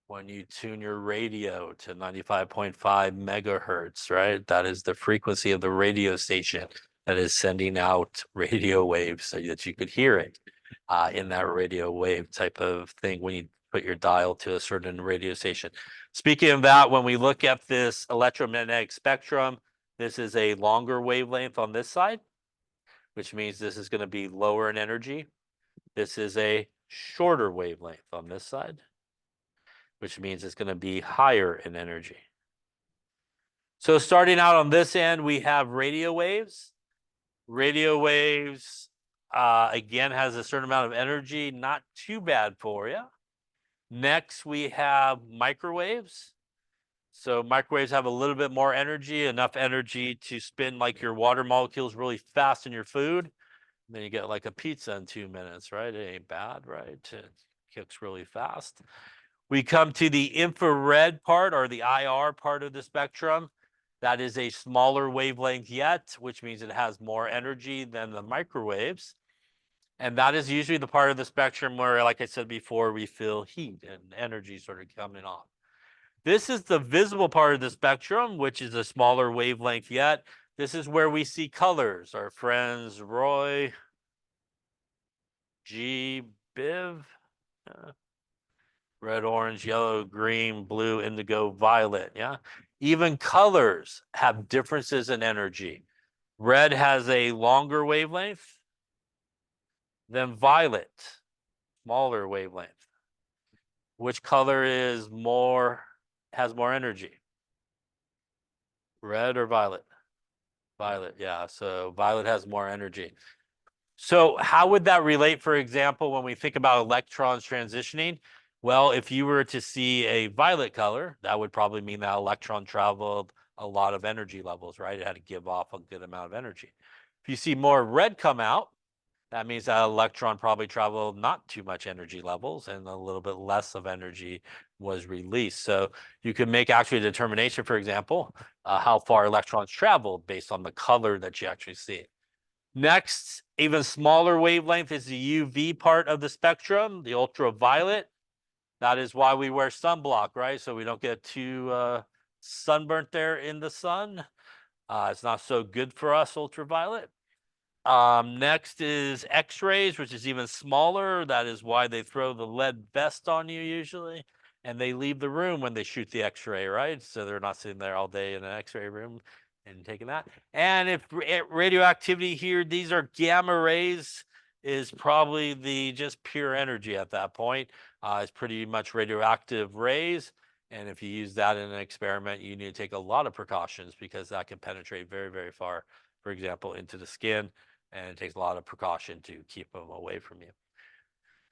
When you tune your radio to 95.5 megahertz, right? That is the frequency of the radio station that is sending out radio waves so that you could hear it in that radio wave type of thing when you put your dial to a certain radio station. Speaking of that, when we look at this electromagnetic spectrum, this is a longer wavelength on this side, which means this is going to be lower in energy. This is a shorter wavelength on this side, which means it's going to be higher in energy. So starting out on this end, we have radio waves. Radio waves, again, has a certain amount of energy, not too bad for you. Next, we have microwaves. So microwaves have a little bit more energy, enough energy to spin like your water molecules really fast in your food. And then you get like a pizza in 2 minutes, right? It ain't bad, right? It cooks really fast. We come to the infrared part, or the IR part of the spectrum. That is a smaller wavelength yet, which means it has more energy than the microwaves. And that is usually the part of the spectrum where, like I said before, we feel heat and energy sort of coming off. This is the visible part of the spectrum, which is a smaller wavelength yet. This is where we see colors. Our friends Roy, G, Biv, red, orange, yellow, green, blue, indigo, violet. Yeah. Even colors have differences in energy. Red has a longer wavelength than violet, smaller wavelength. Which color has more energy? Red or violet? Violet, yeah. So violet has more energy. So how would that relate, for example, when we think about electrons transitioning? Well, if you were to see a violet color, that would probably mean that electron traveled a lot of energy levels, right? It had to give off a good amount of energy. If you see more red come out, that means that electron probably traveled not too much energy levels and a little bit less of energy was released. So you can make actually a determination, for example, how far electrons traveled based on the color that you actually see. Next, even smaller wavelength is the UV part of the spectrum, the ultraviolet. That is why we wear sunblock, right? So we don't get too sunburnt there in the sun. It's not so good for us, ultraviolet. Next is X-rays, which is even smaller. That is why they throw the lead vest on you usually, and they leave the room when they shoot the X-ray, right? So they're not sitting there all day in an X-ray room and taking that. And if radioactivity here, these are gamma rays, is probably the just pure energy at that point. It's pretty much radioactive rays. And if you use that in an experiment, you need to take a lot of precautions because that can penetrate very, very far, for example, into the skin. And it takes a lot of precaution to keep them away from you.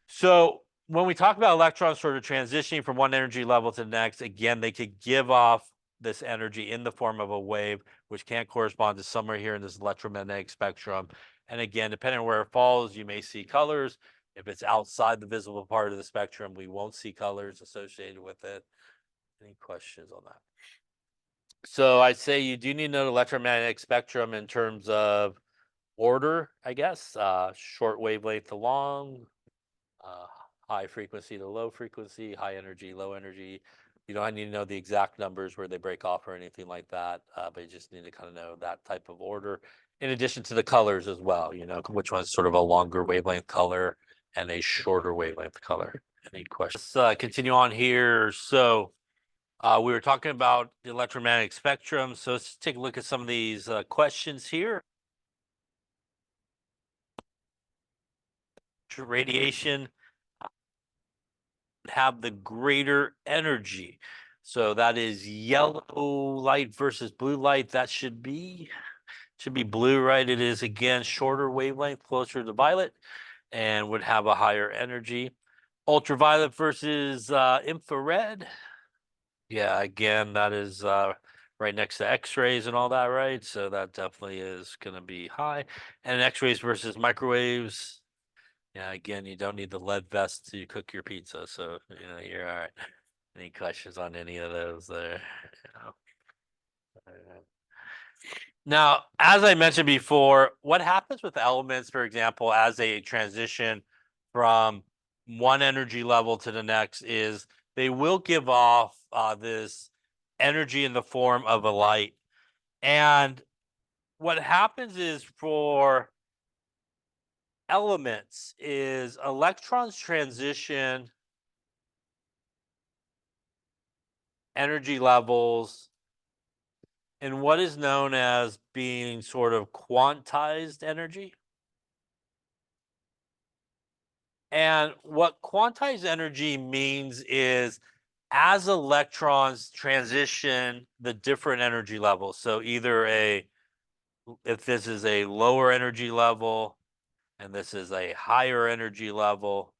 So when we talk about electrons sort of transitioning from one energy level to the next, again, they could give off this energy in the form of a wave, which can't correspond to somewhere here in this electromagnetic spectrum. And again, depending on where it falls, you may see colors. If it's outside the visible part of the spectrum, we won't see colors associated with it. Any questions on that? So I'd say you do need to know the electromagnetic spectrum in terms of order, I guess. Short wavelength to long, high frequency to low frequency, high energy, low energy. You don't need to know the exact numbers where they break off or anything like that, but you just need to kind of know that type of order. In addition to the colors as well, which one's sort of a longer wavelength color and a shorter wavelength color. Any questions? Let's continue on here. So we were talking about the electromagnetic spectrum. So let's take a look at some of these questions here. Radiation have the greater energy. So that is yellow light versus blue light. That should be blue, right? It is again shorter wavelength, closer to violet, and would have a higher energy. Ultraviolet versus infrared. Yeah, again, that is right next to X-rays and all that, right? So that definitely is going to be high. And X-rays versus microwaves. Yeah, again, you don't need the lead vest to cook your pizza, so you're all right. Any questions on any of those there? Now, as I mentioned before, what happens with elements, for example, as they transition from one energy level to the next, is they will give off this energy in the form of a light. And what happens is for elements is electrons transition energy levels in what is known as being sort of quantized energy. And what quantized energy means is as electrons transition the different energy levels, so if this is a lower energy level and this is a higher energy level,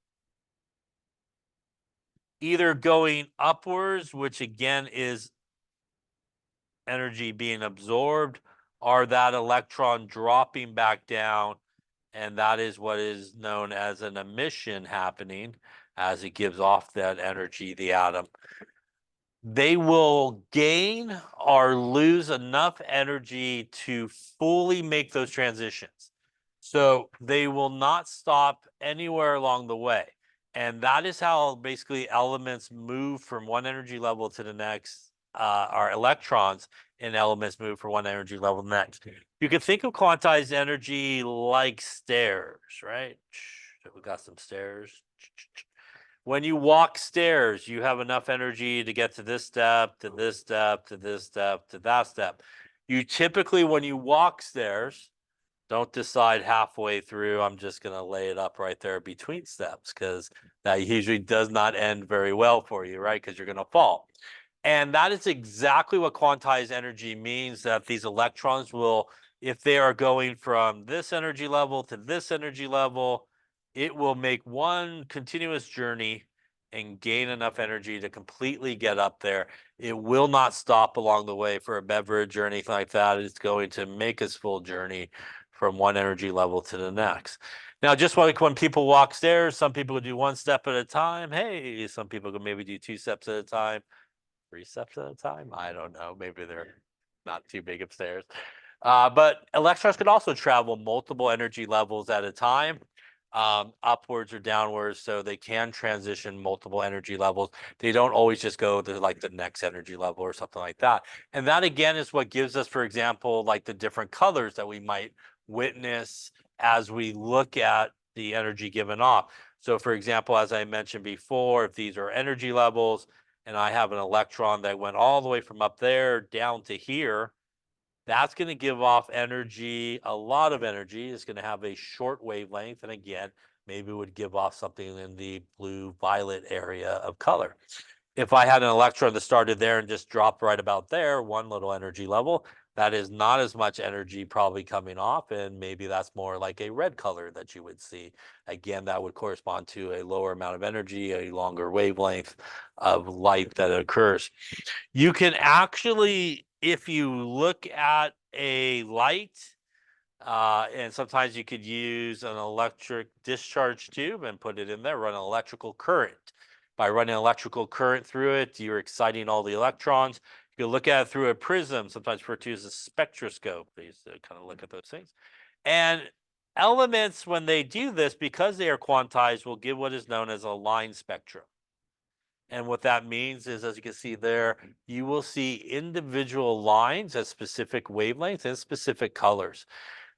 either going upwards, which again is energy being absorbed, or that electron dropping back down, and that is what is known as an emission happening as it gives off that energy, the atom. They will gain or lose enough energy to fully make those transitions. So they will not stop anywhere along the way. And that is how basically elements move from one energy level to the next, or electrons in elements move from one energy level to the next. You can think of quantized energy like stairs, right? So we got some stairs. When you walk stairs, you have enough energy to get to this step, to this step, to this step, to that step. You typically, when you walk stairs, don't decide halfway through, I'm just going to lay it up right there between steps, because that usually does not end very well for you, right? Because you're going to fall. And that is exactly what quantized energy means, that these electrons will, if they are going from this energy level to this energy level, it will make one continuous journey and gain enough energy to completely get up there. It will not stop along the way for a beverage or anything like that. It's going to make its full journey from one energy level to the next. Now, just like when people walk stairs, some people do one step at a time. Hey, some people can maybe do two steps at a time, three steps at a time. I don't know. Maybe they're not too big upstairs. But electrons could also travel multiple energy levels at a time, upwards or downwards, so they can transition multiple energy levels. They don't always just go to like the next energy level or something like that. And that again is what gives us, for example, like the different colors that we might witness as we look at the energy given off. So for example, as I mentioned before, if these are energy levels and I have an electron that went all the way from up there down to here, that's going to give off energy, a lot of energy. It's going to have a short wavelength. And again, maybe it would give off something in the blue violet area of color. If I had an electron that started there and just dropped right about there, one little energy level, that is not as much energy probably coming off. And maybe that's more like a red color that you would see. Again, that would correspond to a lower amount of energy, a longer wavelength of light that occurs. You can actually, if you look at a light, and sometimes you could use an electric discharge tube and put it in there, run an electrical current. By running electrical current through it, you're exciting all the electrons. You can look at it through a prism, sometimes referred to as a spectroscope. They used to kind of look at those things. And elements, when they do this, because they are quantized, will give what is known as a line spectrum. And what that means is, as you can see there, you will see individual lines at specific wavelengths and specific colors.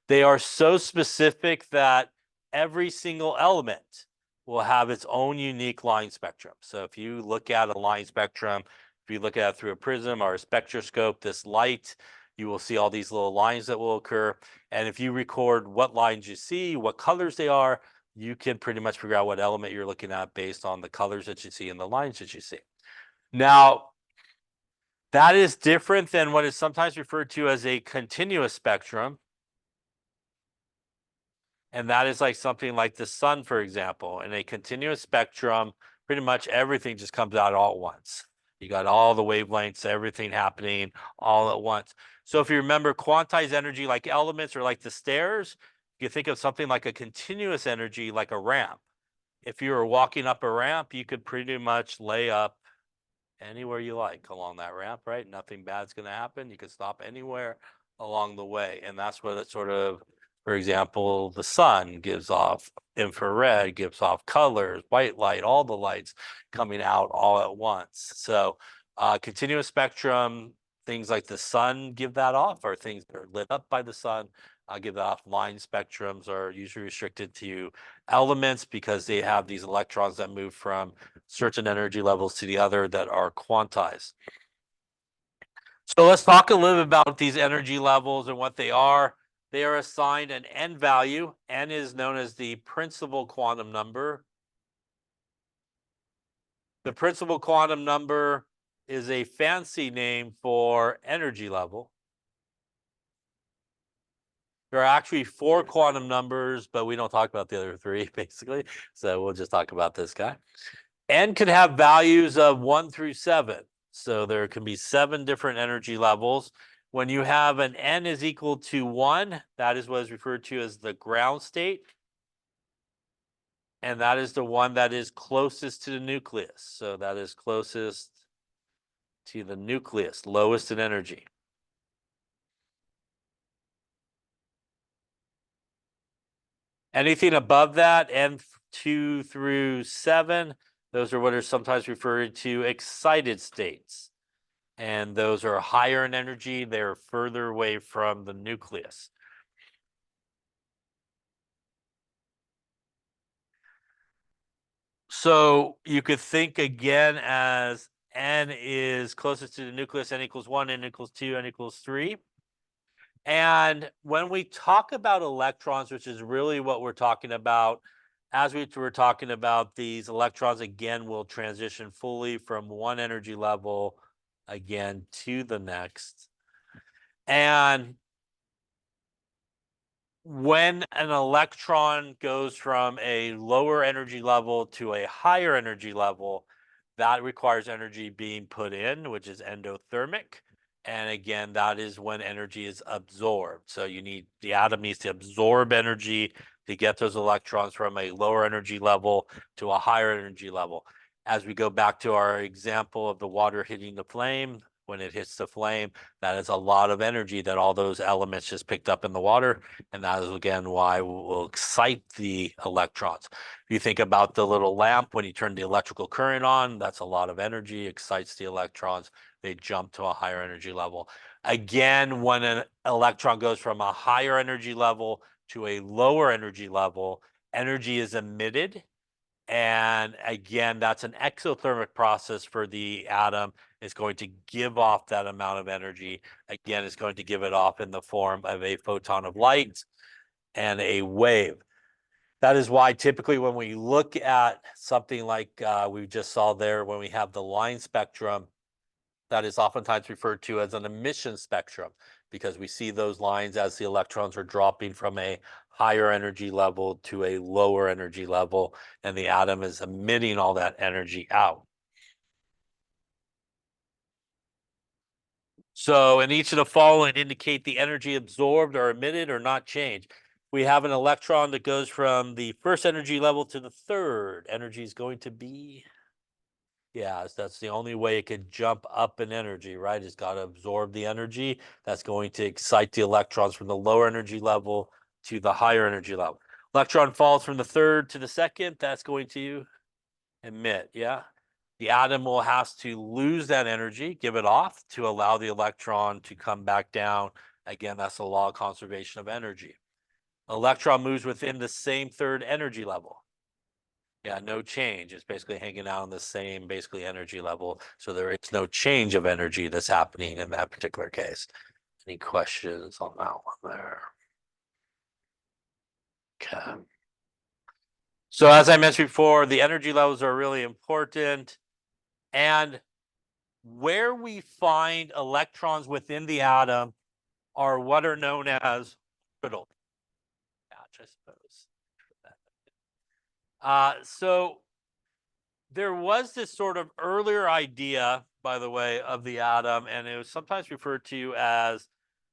They are so specific that every single element will have its own unique line spectrum. So if you look at a line spectrum, if you look at it through a prism or a spectroscope, this light, you will see all these little lines that will occur. And if you record what lines you see, what colors they are, you can pretty much figure out what element you're looking at based on the colors that you see and the lines that you see. Now, that is different than what is sometimes referred to as a continuous spectrum. And that is like something like the sun, for example. In a continuous spectrum, pretty much everything just comes out all at once. You got all the wavelengths, everything happening all at once. So if you remember quantized energy like elements or like the stairs, you think of something like a continuous energy like a ramp. If you were walking up a ramp, you could pretty much lay up anywhere you like along that ramp, right? Nothing bad's going to happen. You can stop anywhere along the way. And that's what it sort of, for example, the sun gives off infrared, gives off colors, white light, all the lights coming out all at once. So continuous spectrum, things like the sun give that off, or things that are lit up by the sun give that off. Line spectrums are usually restricted to elements because they have these electrons that move from certain energy levels to the other that are quantized. So let's talk a little bit about these energy levels and what they are. They are assigned an n value. N is known as the principal quantum number. The principal quantum number is a fancy name for energy level. There are actually 4 quantum numbers, but we don't talk about the other 3, basically. So we'll just talk about this guy. N could have values of 1 through 7. So there can be 7 different energy levels. When you have an N is equal to 1, that is what is referred to as the ground state. And that is the one that is closest to the nucleus. So that is closest to the nucleus, lowest in energy. Anything above that, N2 through 7, those are what are sometimes referred to excited states. And those are higher in energy. They're further away from the nucleus. So you could think again as N is closest to the nucleus, N equals 1, N equals 2, N equals 3. And when we talk about electrons, which is really what we're talking about, as we were talking about, these electrons again will transition fully from one energy level again to the next. And when an electron goes from a lower energy level to a higher energy level, that requires energy being put in, which is endothermic. And again, that is when energy is absorbed. So the atom needs to absorb energy to get those electrons from a lower energy level to a higher energy level. As we go back to our example of the water hitting the flame, when it hits the flame, that is a lot of energy that all those elements just picked up in the water. And that is again why we'll excite the electrons. If you think about the little lamp, when you turn the electrical current on, that's a lot of energy, excites the electrons. They jump to a higher energy level. Again, when an electron goes from a higher energy level to a lower energy level, energy is emitted. And again, that's an exothermic process for the atom. It's going to give off that amount of energy. Again, it's going to give it off in the form of a photon of light and a wave. That is why typically when we look at something like we just saw there, when we have the line spectrum, that is oftentimes referred to as an emission spectrum, because we see those lines as the electrons are dropping from a higher energy level to a lower energy level, and the atom is emitting all that energy out. So in each of the following indicate the energy absorbed or emitted or not changed. We have an electron that goes from the first energy level to the third. Energy is going to be, yeah, that's the only way it could jump up in energy, right? It's got to absorb the energy. That's going to excite the electrons from the lower energy level to the higher energy level. Electron falls from the third to the second. That's going to emit, yeah. The atom will have to lose that energy, give it off to allow the electron to come back down. Again, that's the law of conservation of energy. Electron moves within the same third energy level. Yeah, no change. It's basically hanging out on the same basically energy level. So there is no change of energy that's happening in that particular case. Any questions on that one there? Okay. So as I mentioned before, the energy levels are really important. And where we find electrons within the atom are what are known as orbitals. much, I suppose. So there was this sort of earlier idea, by the way, of the atom, and it was sometimes referred to as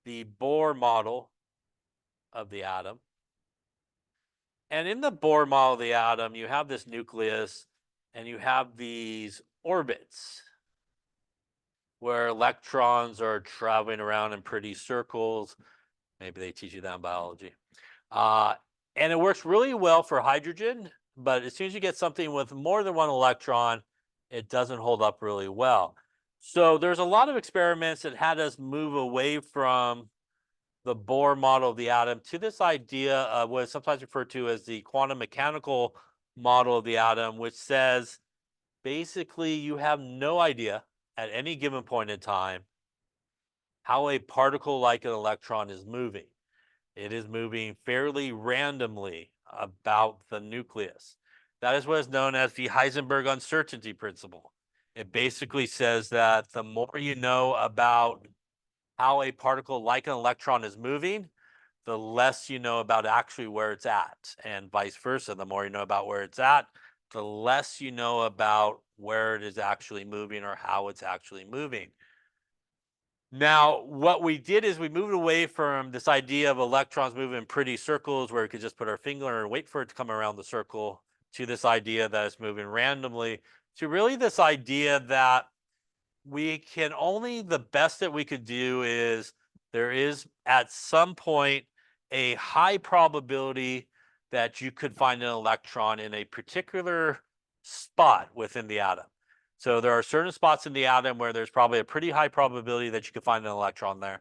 the Bohr model of the atom. And in the Bohr model of the atom, you have this nucleus and you have these orbits where electrons are traveling around in pretty circles. Maybe they teach you that in biology. And it works really well for hydrogen, but as soon as you get something with more than one electron, it doesn't hold up really well. So there's a lot of experiments that had us move away from the Bohr model of the atom to this idea of what is sometimes referred to as the quantum mechanical model of the atom, which says basically you have no idea at any given point in time how a particle like an electron is moving. It is moving fairly randomly about the nucleus. That is what is known as the Heisenberg uncertainty principle. It basically says that the more you know about how a particle like an electron is moving, the less you know about actually where it's at, and vice versa. The more you know about where it's at, the less you know about where it is actually moving or how it's actually moving. Now, what we did is we moved away from this idea of electrons moving in pretty circles where we could just put our finger and wait for it to come around the circle, to this idea that it's moving randomly, to really this idea that we can only, the best that we could do is there is at some point a high probability that you could find an electron in a particular spot within the atom. So there are certain spots in the atom where there's probably a pretty high probability that you could find an electron there.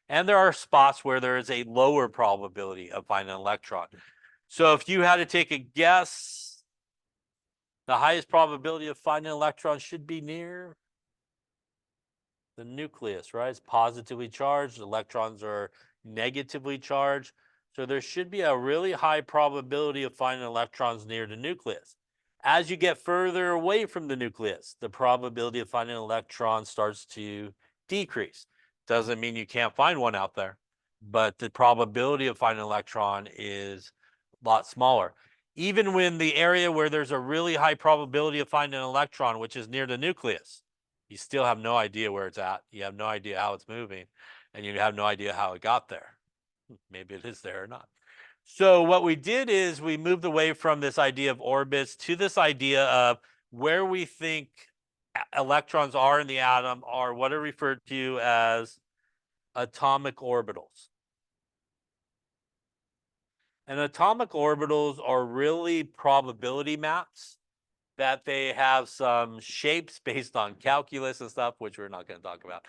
And there are spots where there is a lower probability of finding an electron. So if you had to take a guess, the highest probability of finding an electron should be near the nucleus, right? It's positively charged. Electrons are negatively charged. So there should be a really high probability of finding electrons near the nucleus. As you get further away from the nucleus, the probability of finding an electron starts to decrease. Doesn't mean you can't find one out there, but the probability of finding an electron is a lot smaller. Even when the area where there's a really high probability of finding an electron, which is near the nucleus, you still have no idea where it's at. You have no idea how it's moving, and you have no idea how it got there. Maybe it is there or not. So what we did is we moved away from this idea of orbits to this idea of where we think electrons are in the atom are what are referred to as atomic orbitals. And atomic orbitals are really probability maps that they have some shapes based on calculus and stuff, which we're not going to talk about.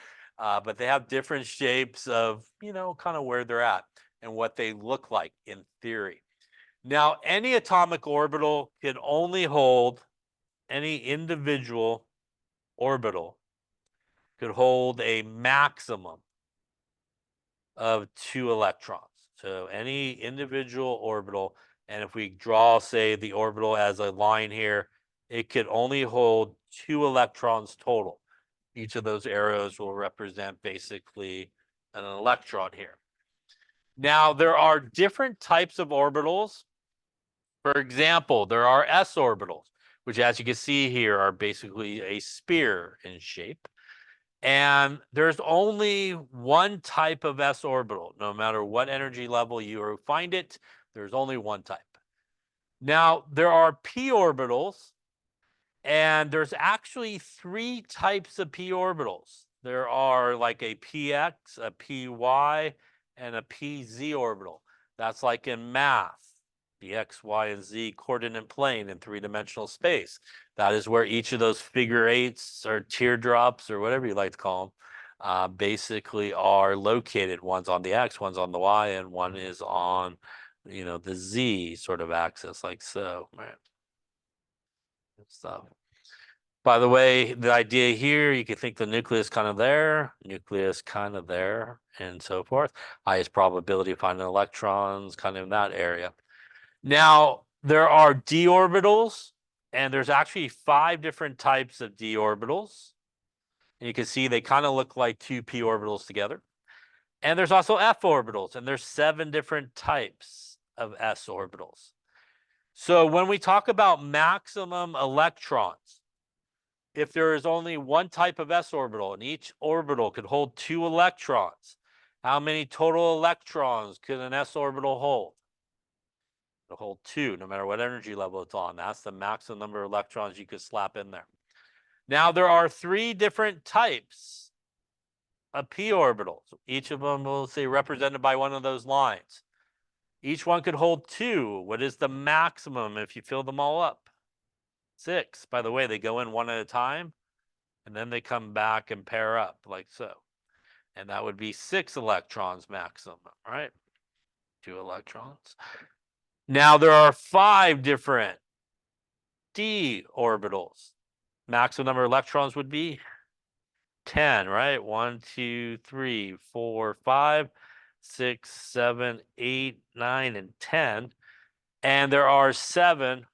But they have different shapes of, kind of where they're at and what they look like in theory. Now, any atomic orbital can only hold, any individual orbital could hold a maximum of 2 electrons. So any individual orbital, and if we draw, say, the orbital as a line here, it could only hold 2 electrons total. Each of those arrows will represent basically an electron here. Now, there are different types of orbitals. For example, there are s orbitals, which, as you can see here, are basically a sphere in shape. And there's only one type of s orbital. No matter what energy level you find it, there's only one type. Now, there are p orbitals, and there's actually 3 types of p orbitals. There are like a px, a py, and a pz orbital. That's like in math, the x, y, and z coordinate plane in 3-dimensional space. That is where each of those figure eights or teardrops or whatever you like to call them basically are located. One's on the x, one's on the y, and one is on, the z sort of axis, like so. Right. Stuff. By the way, the idea here, you can think the nucleus kind of there, nucleus kind of there, and so forth. Highest probability of finding electrons kind of in that area. Now, there are d orbitals, and there's actually 5 different types of d orbitals. And you can see they kind of look like 2 p orbitals together. And there's also f orbitals, and there's 7 different types of s orbitals. So when we talk about maximum electrons, if there is only one type of s orbital and each orbital could hold 2 electrons, how many total electrons could an s orbital hold? It'll hold 2, no matter what energy level it's on. That's the maximum number of electrons you could slap in there. Now, there are 3 different types of p orbitals. Each of them will say represented by one of those lines. Each one could hold 2. What is the maximum if you fill them all up? 6. By the way, they go in one at a time, and then they come back and pair up like so. And that would be 6 electrons maximum, right? 2 electrons. Now, there are 5 different d orbitals. Maximum number of electrons would be 10, right? 1, 2, 3, 4, 5, 6, 7, 8, 9, and 10. And there are 7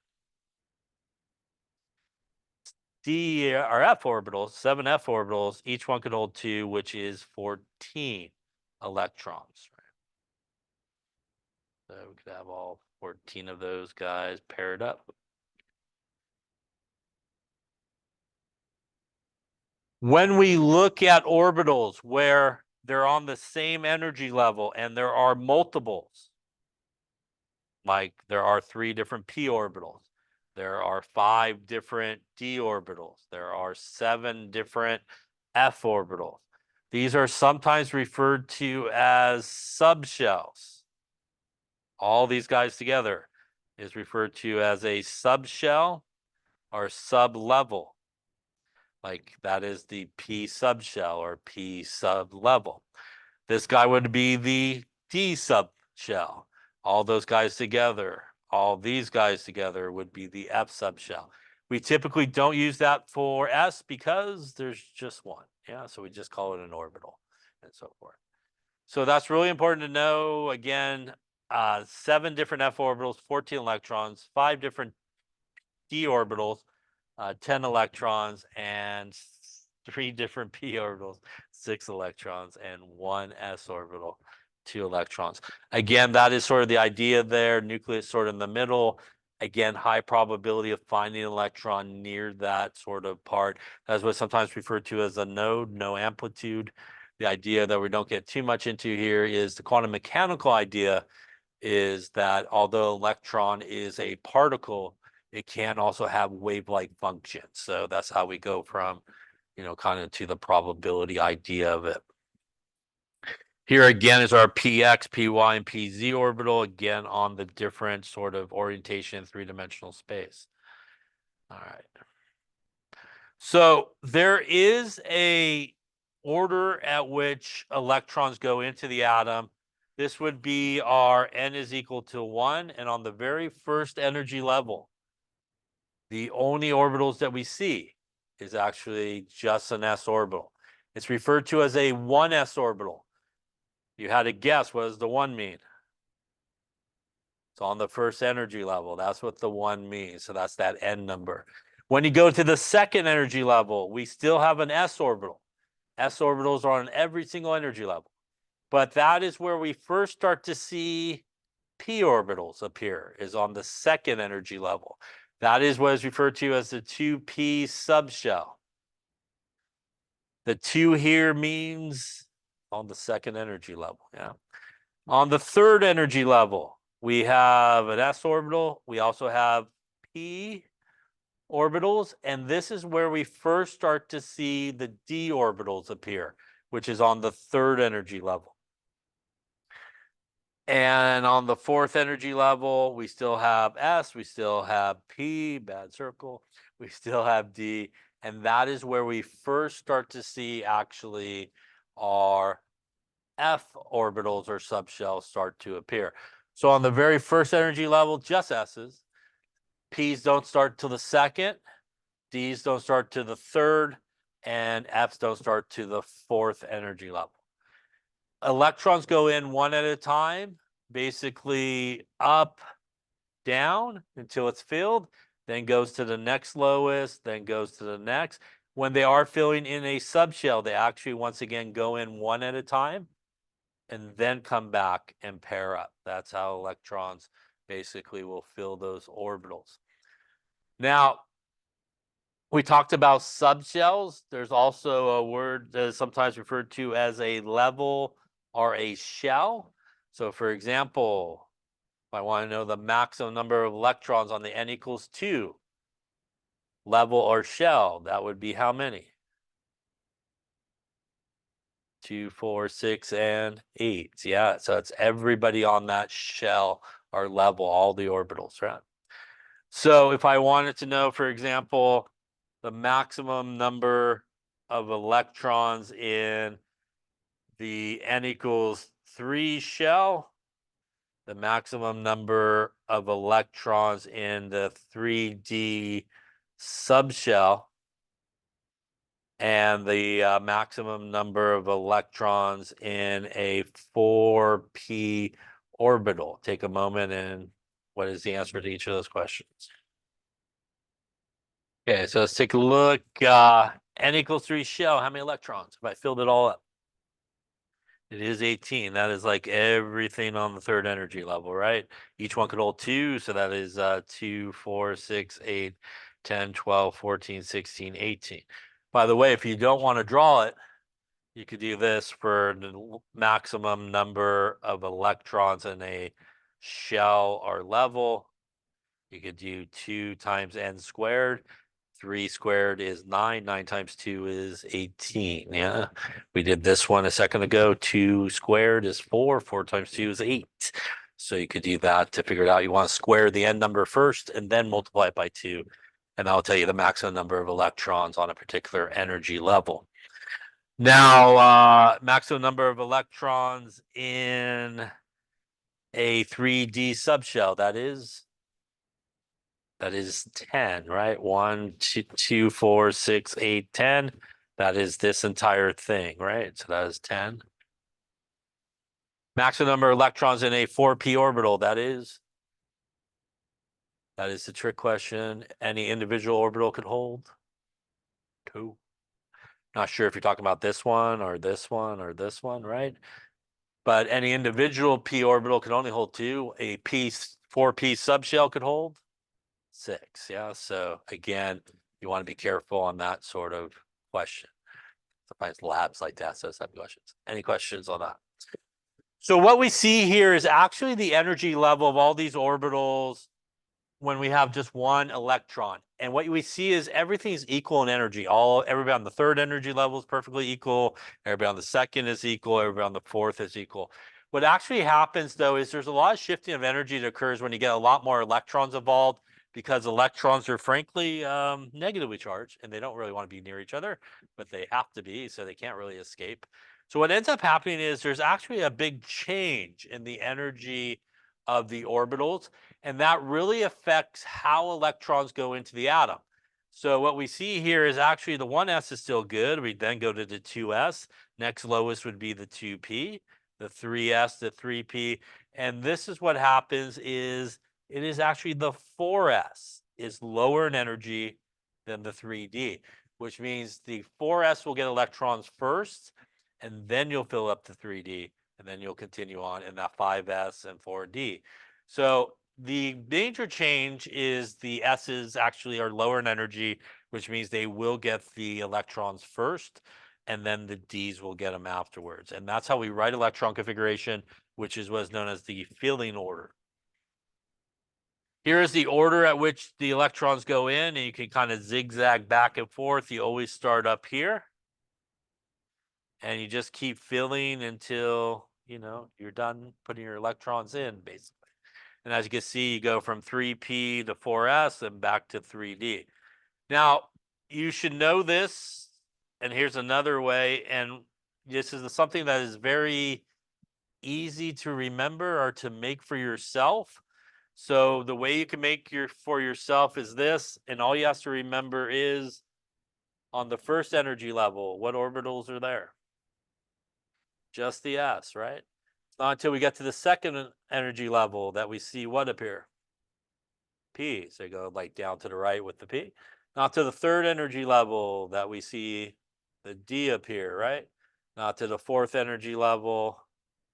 d or f orbitals, 7 f orbitals. Each one could hold 2, which is 14 electrons. Right? So we could have all 14 of those guys paired up. When we look at orbitals where they're on the same energy level and there are multiples, like there are 3 different p orbitals, there are 5 different d orbitals, there are 7 different f orbitals. These are sometimes referred to as subshells. All these guys together is referred to as a subshell or sublevel. Like that is the p subshell or p sublevel. This guy would be the d subshell. All those guys together, all these guys together would be the f subshell. We typically don't use that for s because there's just one. Yeah, so we just call it an orbital and so forth. So that's really important to know. Again, 7 different f orbitals, 14 electrons, 5 different d orbitals, 10 electrons, and 3 different p orbitals, 6 electrons, and 1 s orbital, 2 electrons. Again, that is sort of the idea there. Nucleus sort of in the middle. Again, high probability of finding an electron near that sort of part. That's what's sometimes referred to as a node, no amplitude. The idea that we don't get too much into here is the quantum mechanical idea is that although electron is a particle, it can also have wave-like functions. So that's how we go from, kind of to the probability idea of it. Here again is our px, py, and pz orbital, again on the different sort of orientation in 3-dimensional space. All right. So there is a order at which electrons go into the atom. This would be our n is equal to 1. And on the very first energy level, the only orbitals that we see is actually just an s orbital. It's referred to as a 1s orbital. You had to guess, what does the 1 mean? It's on the first energy level. That's what the 1 means. So that's that n number. When you go to the second energy level, we still have an s orbital. S orbitals are on every single energy level. But that is where we first start to see p orbitals appear, is on the second energy level. That is what is referred to as the 2p subshell. The 2 here means on the second energy level. Yeah. On the third energy level, we have an s orbital. We also have p orbitals, and this is where we first start to see the d orbitals appear, which is on the third energy level. And on the fourth energy level, we still have s, we still have p, bad circle, we still have d, and that is where we first start to see actually our f orbitals or subshells start to appear. So on the very first energy level, just s's. P's don't start till the second, D's don't start to the third, and F's don't start to the fourth energy level. Electrons go in one at a time, basically up, down until it's filled, then goes to the next lowest, then goes to the next. When they are filling in a subshell, they actually once again go in one at a time. and then come back and pair up. That's how electrons basically will fill those orbitals. Now, we talked about subshells. There's also a word that is sometimes referred to as a level or a shell. So for example, if I want to know the maximum number of electrons on the n equals 2 level or shell, that would be how many? 2, 4, 6, and 8. Yeah, so it's everybody on that shell or level, all the orbitals, right? So if I wanted to know, for example, the maximum number of electrons in the n equals 3 shell, the maximum number of electrons in the 3D subshell, and the maximum number of electrons in a 4p orbital. Take a moment, and what is the answer to each of those questions? Okay, so let's take a look. N equals 3 shell, how many electrons? If I filled it all up, it is 18. That is like everything on the third energy level, right? Each one could hold 2, so that is 2, 4, 6, 8, 10, 12, 14, 16, 18. By the way, if you don't want to draw it, you could do this for the maximum number of electrons in a shell or level. You could do 2 times n squared. 3 squared is 9. 9 times 2 is 18. Yeah. We did this one a second ago. 2 squared is 4. 4 times 2 is 8. So you could do that to figure it out. You want to square the n number first and then multiply it by 2. And that'll tell you the maximum number of electrons on a particular energy level. Now, maximum number of electrons in a 3D subshell, that is 10, right? 1, 2, 4, 6, 8, 10. That is this entire thing, right? So that is 10. Maximum number of electrons in a 4p orbital, that is the trick question. Any individual orbital could hold 2. Not sure if you're talking about this one or this one or this one, right? But any individual p orbital can only hold 2. A 4p subshell could hold 6. Yeah. So again, you want to be careful on that sort of question. Sometimes labs like to ask those type of questions. Any questions on that? So what we see here is actually the energy level of all these orbitals when we have just one electron. And what we see is everything is equal in energy. Everybody on the third energy level is perfectly equal. Everybody on the second is equal. Everybody on the fourth is equal. What actually happens, though, is there's a lot of shifting of energy that occurs when you get a lot more electrons involved, because electrons are frankly negatively charged, and they don't really want to be near each other, but they have to be, so they can't really escape. So what ends up happening is there's actually a big change in the energy of the orbitals, and that really affects how electrons go into the atom. So what we see here is actually the 1s is still good. We then go to the 2s. Next lowest would be the 2p, the 3s, the 3p. And this is what happens is it is actually the 4s is lower in energy than the 3d, which means the 4s will get electrons first, and then you'll fill up the 3d, and then you'll continue on in that 5s and 4d. So the major change is the S's actually are lower in energy, which means they will get the electrons first, and then the D's will get them afterwards. And that's how we write electron configuration, which is what's known as the filling order. Here is the order at which the electrons go in, and you can kind of zigzag back and forth. You always start up here, and you just keep filling until, you're done putting your electrons in, basically. And as you can see, you go from 3p to 4s and back to 3d. Now, you should know this, and here's another way, and this is something that is very easy to remember or to make for yourself. So the way you can make for yourself is this, and all you have to remember is on the first energy level, what orbitals are there? Just the s, right? It's not until we get to the second energy level that we see what appear? P. So you go like down to the right with the P. Not to the third energy level that we see the D appear, right? Not to the fourth energy level,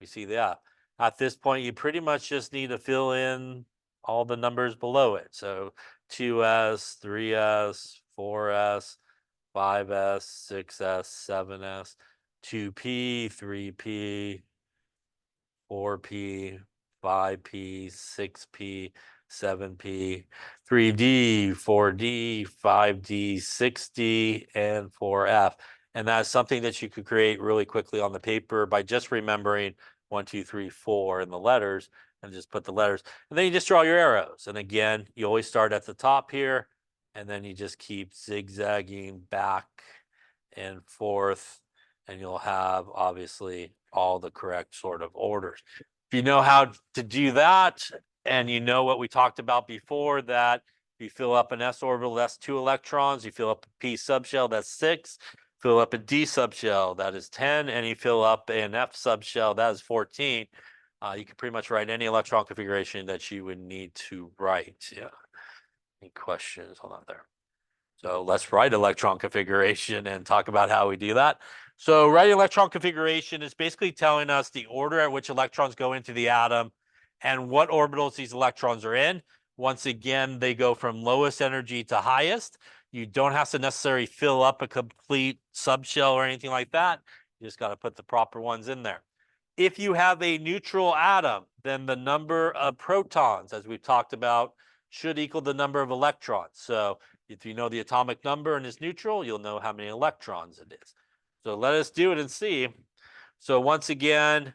You see that. At this point, you pretty much just need to fill in all the numbers below it. So 2s, 3s, 4s, 5s, 6s, 7s, 2p, 3p, 4p, 5p, 6p, 7p, 3d, 4d, 5d, 6d, and 4f. And that's something that you could create really quickly on the paper by just remembering 1, 2, 3, 4 in the letters, and just put the letters. And then you just draw your arrows. And again, you always start at the top here, and then you just keep zigzagging back and forth, and you'll have obviously all the correct sort of orders. If you know how to do that, and you know what we talked about before, that if you fill up an s orbital, that's 2 electrons. You fill up a p subshell, that's 6. Fill up a d subshell, that is 10. And you fill up an f subshell, that is 14. You can pretty much write any electron configuration that you would need to write. Yeah. Any questions on that there? So let's write electron configuration and talk about how we do that. So writing electron configuration is basically telling us the order at which electrons go into the atom and what orbitals these electrons are in. Once again, they go from lowest energy to highest. You don't have to necessarily fill up a complete subshell or anything like that. You just got to put the proper ones in there. If you have a neutral atom, then the number of protons, as we've talked about, should equal the number of electrons. So if you know the atomic number and it's neutral, you'll know how many electrons it is. So let us do it and see. So once again,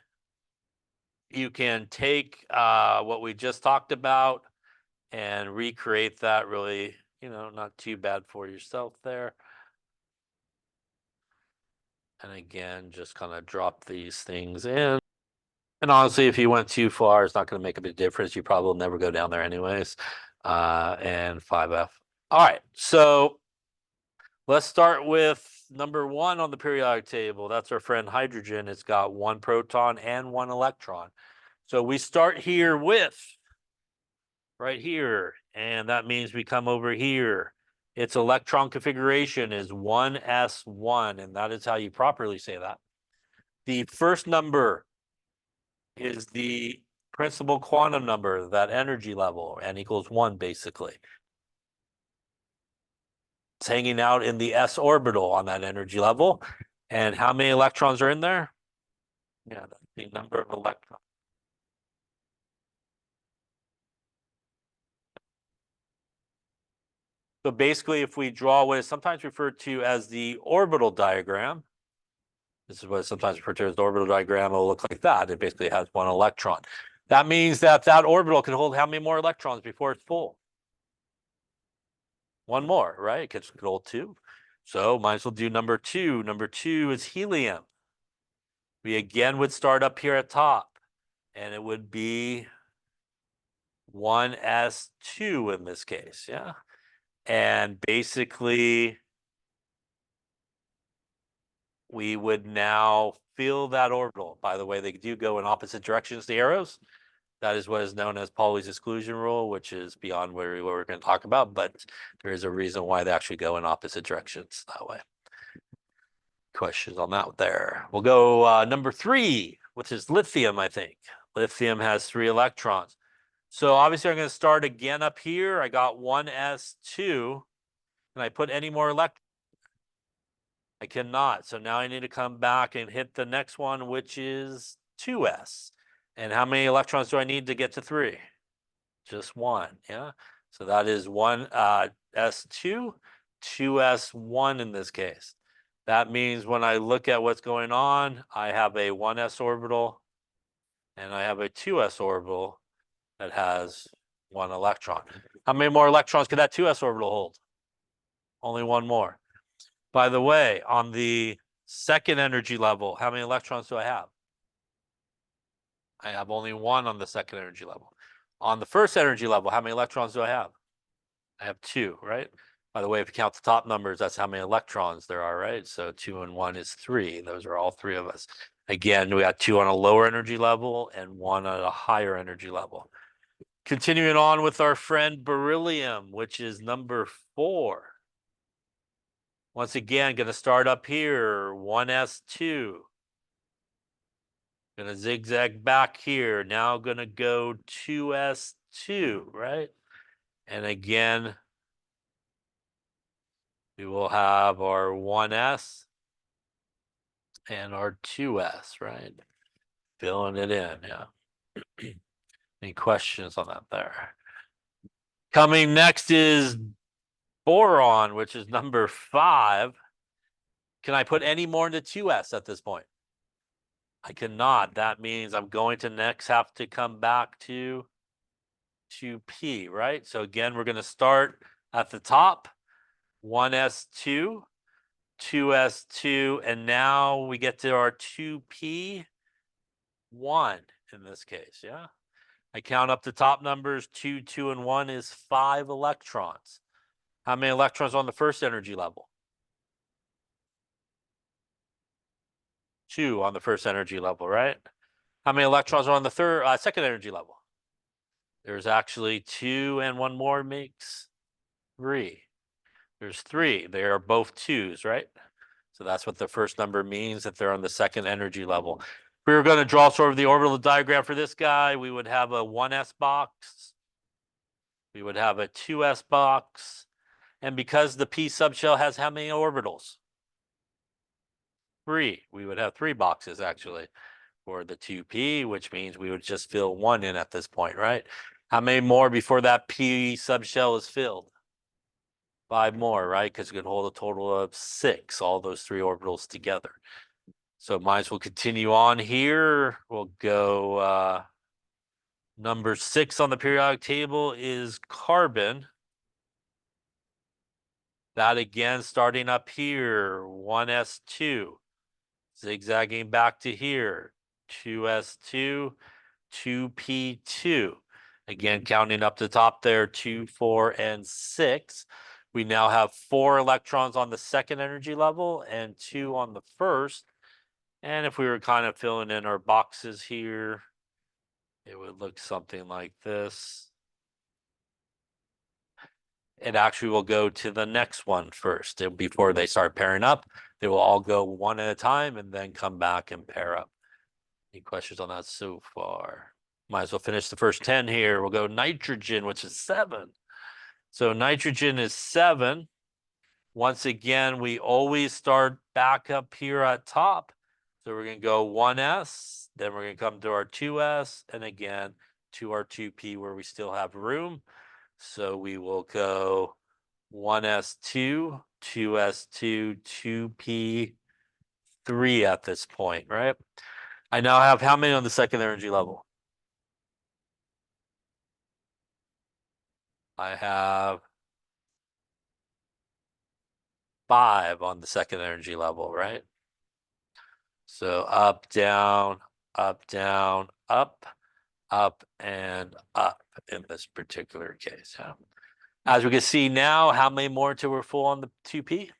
you can take what we just talked about and recreate that really, not too bad for yourself there. And again, just kind of drop these things in. And honestly, if you went too far, it's not going to make a big difference. You probably will never go down there anyways. And 5F. All right, so let's start with number 1 on the periodic table. That's our friend hydrogen. It's got 1 proton and 1 electron. So we start here with right here, and that means we come over here. Its electron configuration is 1s1, and that is how you properly say that. The first number is the principal quantum number, that energy level, n equals 1, basically. It's hanging out in the s orbital on that energy level. And how many electrons are in there? Yeah, that's the number of electrons. So basically, if we draw what is sometimes referred to as the orbital diagram, this is what is sometimes referred to as the orbital diagram, it'll look like that. It basically has 1 electron. That means that that orbital can hold how many more electrons before it's full? 1 more, right? It could hold 2. So might as well do number 2. Number 2 is helium. We again would start up here at top, and it would be 1s2 in this case, yeah? And basically, we would now fill that orbital. By the way, they do go in opposite directions, the arrows. That is what is known as Pauli's exclusion rule, which is beyond what we're going to talk about, but there is a reason why they actually go in opposite directions that way. Questions on that there. We'll go number 3, which is lithium, I think. Lithium has 3 electrons. So obviously I'm going to start again up here. I got 1s2. Can I put any more electrons? I cannot. So now I need to come back and hit the next one, which is 2s. And how many electrons do I need to get to 3? Just 1, yeah? So that is 1s2, 2s1 in this case. That means when I look at what's going on, I have a 1s orbital and I have a 2s orbital that has 1 electron. How many more electrons could that 2s orbital hold? Only 1 more. By the way, on the second energy level, how many electrons do I have? I have only 1 on the second energy level. On the first energy level, how many electrons do I have? I have 2, right? By the way, if you count the top numbers, that's how many electrons there are, right? So 2 and 1 is 3. Those are all 3 of us. Again, we got 2 on a lower energy level and 1 on a higher energy level. Continuing on with our friend beryllium, which is number 4. Once again, going to start up here, 1s2. Gonna zigzag back here. Now gonna go 2s2, right? And again, we will have our 1s and our 2s, right? Filling it in, yeah. Any questions on that there? Coming next is boron, which is number 5. Can I put any more into 2s at this point? I cannot. That means I'm going to next have to come back to 2p, right? So again, we're going to start at the top, 1s2, 2s2, and now we get to our 2p1 in this case, yeah? I count up the top numbers, 2, 2, and 1 is 5 electrons. How many electrons on the first energy level? 2 on the first energy level, right? How many electrons are on the second energy level? There's actually 2 and 1 more makes 3. There's 3. They are both 2s, right? So that's what the first number means, that they're on the second energy level. If we were going to draw sort of the orbital diagram for this guy, we would have a 1s box. We would have a 2s box. And because the p subshell has how many orbitals? 3. We would have 3 boxes, actually, for the 2p, which means we would just fill 1 in at this point, right? How many more before that p subshell is filled? 5 more, right? Because it can hold a total of 6, all those 3 orbitals together. So might as well continue on here. We'll go number 6 on the periodic table is carbon. That again, starting up here, 1s2, zigzagging back to here, 2s2, 2p2. Again, counting up the top there, 2, 4, and 6. We now have 4 electrons on the second energy level and 2 on the first. And if we were kind of filling in our boxes here, it would look something like this. It actually will go to the next one first. Before they start pairing up, they will all go one at a time and then come back and pair up. Any questions on that so far? Might as well finish the first 10 here. We'll go nitrogen, which is 7. So nitrogen is 7. Once again, we always start back up here at top. So we're going to go 1s, then we're going to come to our 2s, and again to our 2p where we still have room. So we will go 1s2, 2s2, 2p, 3 at this point, right? I now have how many on the second energy level? I have 5 on the second energy level, right? So up, down, up, down, up, and up in this particular case. Yeah. As we can see now, how many more until we're full on the 2p?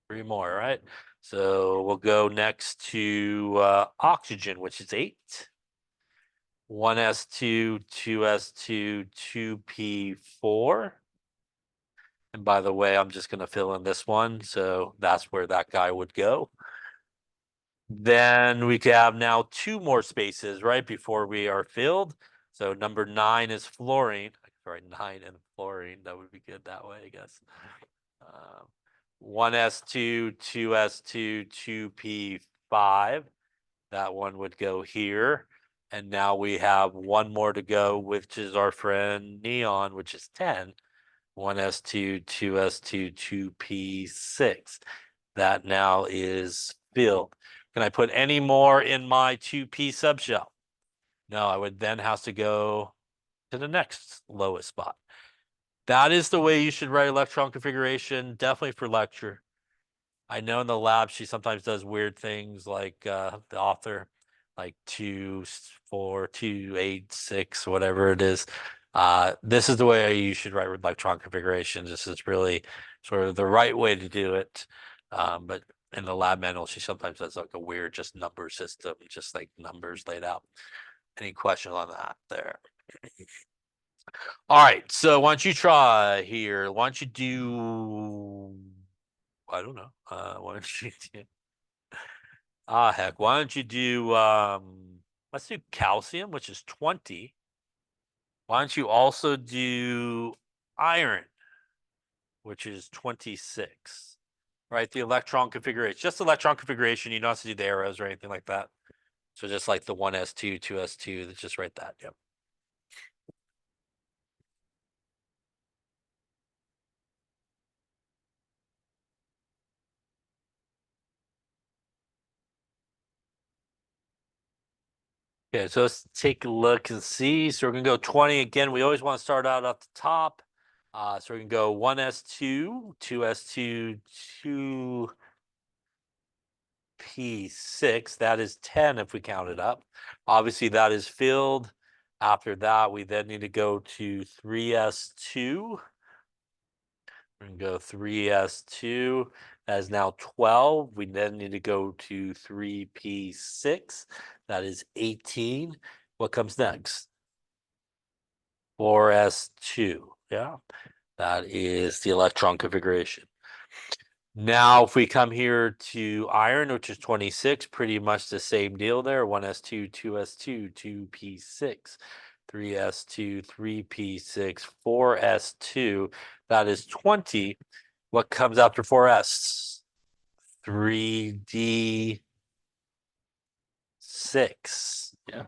3 more, right? So we'll go next to oxygen, which is 8. 1s2, 2s2, 2p4. And by the way, I'm just going to fill in this one. So that's where that guy would go. Then we could have now 2 more spaces right before we are filled. So number 9 is fluorine. Sorry, 9 and fluorine. That would be good that way, I guess. 1s2, 2s2, 2p5. That one would go here. And now we have 1 more to go, which is our friend neon, which is 10. 1s2, 2s2, 2p6. That now is filled. Can I put any more in my 2p subshell? No, I would then have to go to the next lowest spot. That is the way you should write electron configuration, definitely for lecture. I know in the lab she sometimes does weird things like the author, like 2, 4, 2, 8, 6, whatever it is. This is the way you should write electron configuration. This is really sort of the right way to do it. But in the lab manual, she sometimes does like a weird just number system, just like numbers laid out. Any questions on that there? All right, so why don't you try here? Why don't you do, I don't know. Why don't you do Ah, heck, why don't you do, let's do calcium, which is 20. Why don't you also do iron, which is 26, right? The electron configuration, just electron configuration. You don't have to do the arrows or anything like that. So just like the 1s2, 2s2, just write that. Yep. Okay, so let's take a look and see. So we're gonna go 20 again. We always want to start out at the top. So we can go 1s2, 2s2, 2p6. That is 10 if we count it up. Obviously, that is filled. After that, we then need to go to 3s2. We're gonna go 3s2. That is now 12. We then need to go to 3p6. That is 18. What comes next? 4s2. Yeah, that is the electron configuration. Now, if we come here to iron, which is 26, pretty much the same deal there. 1s2, 2s2, 2p6, 3s2, 3p6, 4s2. That is 20. What comes after 4s? 3d6. Yeah.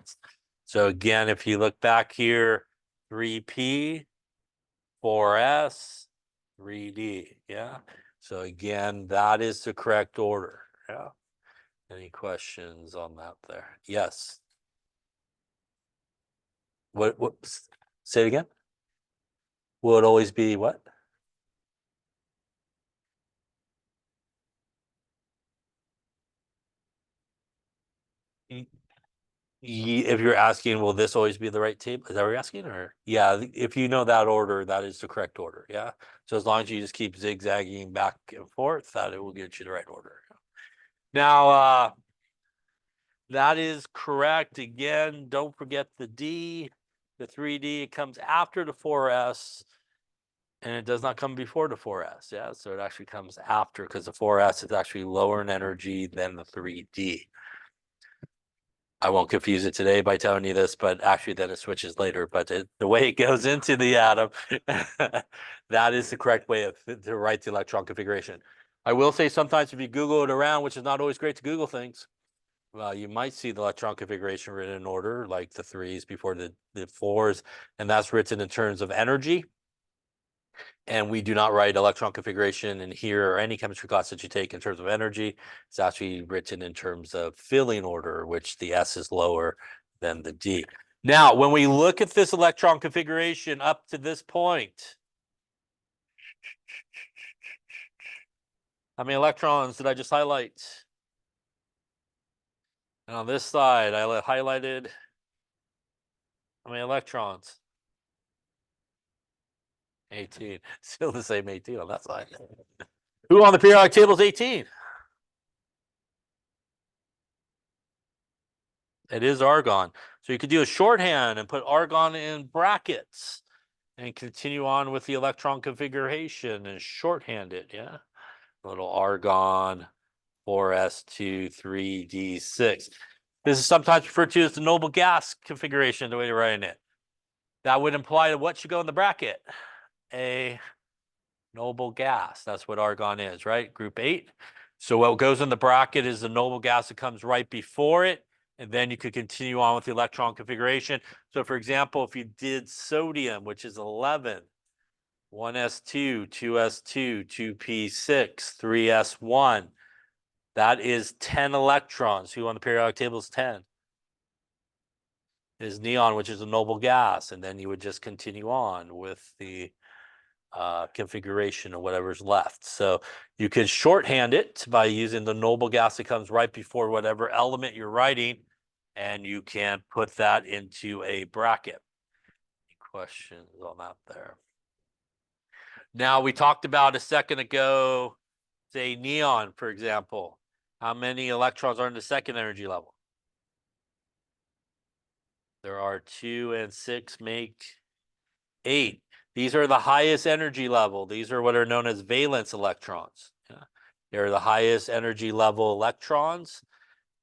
So again, if you look back here, 3p, 4s, 3d. Yeah. So again, that is the correct order. Yeah. Any questions on that there? Yes. What say it again? Will it always be what? If you're asking, will this always be the right table? Is that what you're asking? Or yeah, if you know that order, that is the correct order. Yeah. So as long as you just keep zigzagging back and forth, that it will get you the right order. Now, that is correct. Again, don't forget the D, the 3D. It comes after the 4S, and it does not come before the 4S. Yeah, so it actually comes after because the 4S is actually lower in energy than the 3D. I won't confuse it today by telling you this, but actually then it switches later. But the way it goes into the atom, that is the correct way to write the electron configuration. I will say sometimes if you Google it around, which is not always great to Google things, well, you might see the electron configuration written in order, like the threes before the fours, and that's written in terms of energy. And we do not write electron configuration in here or any chemistry class that you take in terms of energy. It's actually written in terms of filling order, which the S is lower than the D. Now, when we look at this electron configuration up to this point, how many electrons did I just highlight? And on this side, I highlighted how many electrons? 18. Still the same 18 on that side. Who on the periodic table is 18? It is argon. So you could do a shorthand and put argon in brackets and continue on with the electron configuration and shorthand it. Yeah. A little argon, 4s2, 3d6. This is sometimes referred to as the noble gas configuration, the way you're writing it. That would imply that what should go in the bracket? A noble gas. That's what argon is, right? Group 8. So what goes in the bracket is the noble gas that comes right before it. And then you could continue on with the electron configuration. So for example, if you did sodium, which is 11, 1s2, 2s2, 2p6, 3s1, that is 10 electrons. Who on the periodic table is 10? Is neon, which is a noble gas. And then you would just continue on with the configuration or whatever's left. So you can shorthand it by using the noble gas that comes right before whatever element you're writing, and you can put that into a bracket. Any questions on that there? Now, we talked about a second ago, say neon, for example. How many electrons are in the second energy level? There are 2 and 6 make 8. These are the highest energy level. These are what are known as valence electrons. Yeah. They're the highest energy level electrons.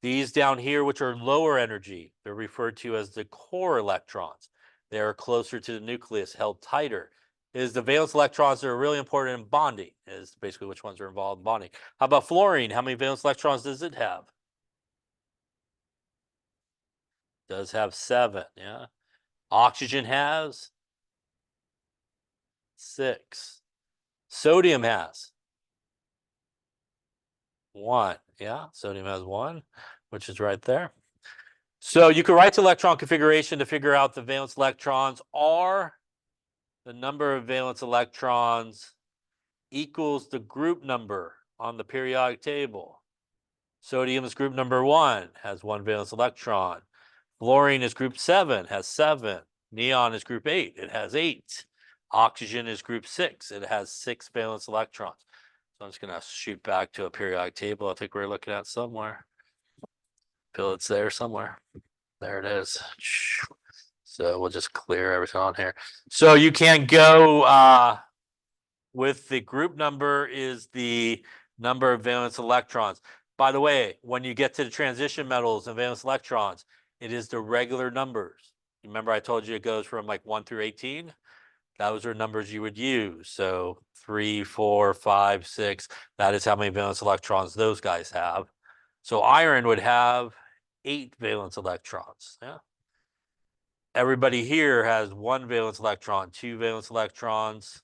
These down here, which are lower energy, they're referred to as the core electrons. They are closer to the nucleus, held tighter. Is the valence electrons that are really important in bonding, is basically which ones are involved in bonding. How about fluorine? How many valence electrons does it have? Does have 7, yeah. Oxygen has 6. Sodium has 1, yeah. Sodium has 1, which is right there. So you could write the electron configuration to figure out the valence electrons are the number of valence electrons equals the group number on the periodic table. Sodium is group number 1, has 1 valence electron. Fluorine is group 7, has 7. Neon is group 8, it has 8. Oxygen is group 6, it has 6 valence electrons. So I'm just going to shoot back to a periodic table I think we're looking at somewhere. Feel it's there somewhere. There it is. So we'll just clear everything on here. So you can go with the group number is the number of valence electrons. By the way, when you get to the transition metals and valence electrons, it is the regular numbers. Remember I told you it goes from like 1 through 18? Those are numbers you would use. So 3, 4, 5, 6. That is how many valence electrons those guys have. So iron would have 8 valence electrons. Yeah. Everybody here has 1 valence electron, 2 valence electrons,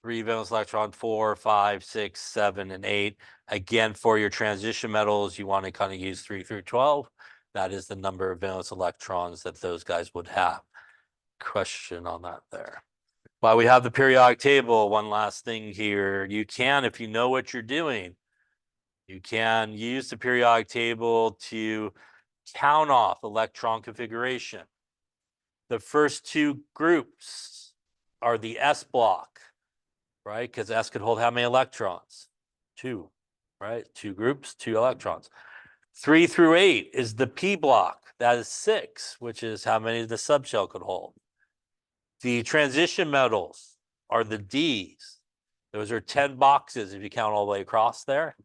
3 valence electron, 4, 5, 6, 7, and 8. Again, for your transition metals, you want to kind of use 3 through 12. That is the number of valence electrons that those guys would have. Question on that there. While we have the periodic table, one last thing here. You can, if you know what you're doing, you can use the periodic table to count off electron configuration. The first 2 groups are the S block, right? Because S could hold how many electrons? 2, right? 2 groups, 2 electrons. 3 through 8 is the P block. That is 6, which is how many the subshell could hold. The transition metals are the Ds. Those are 10 boxes if you count all the way across there.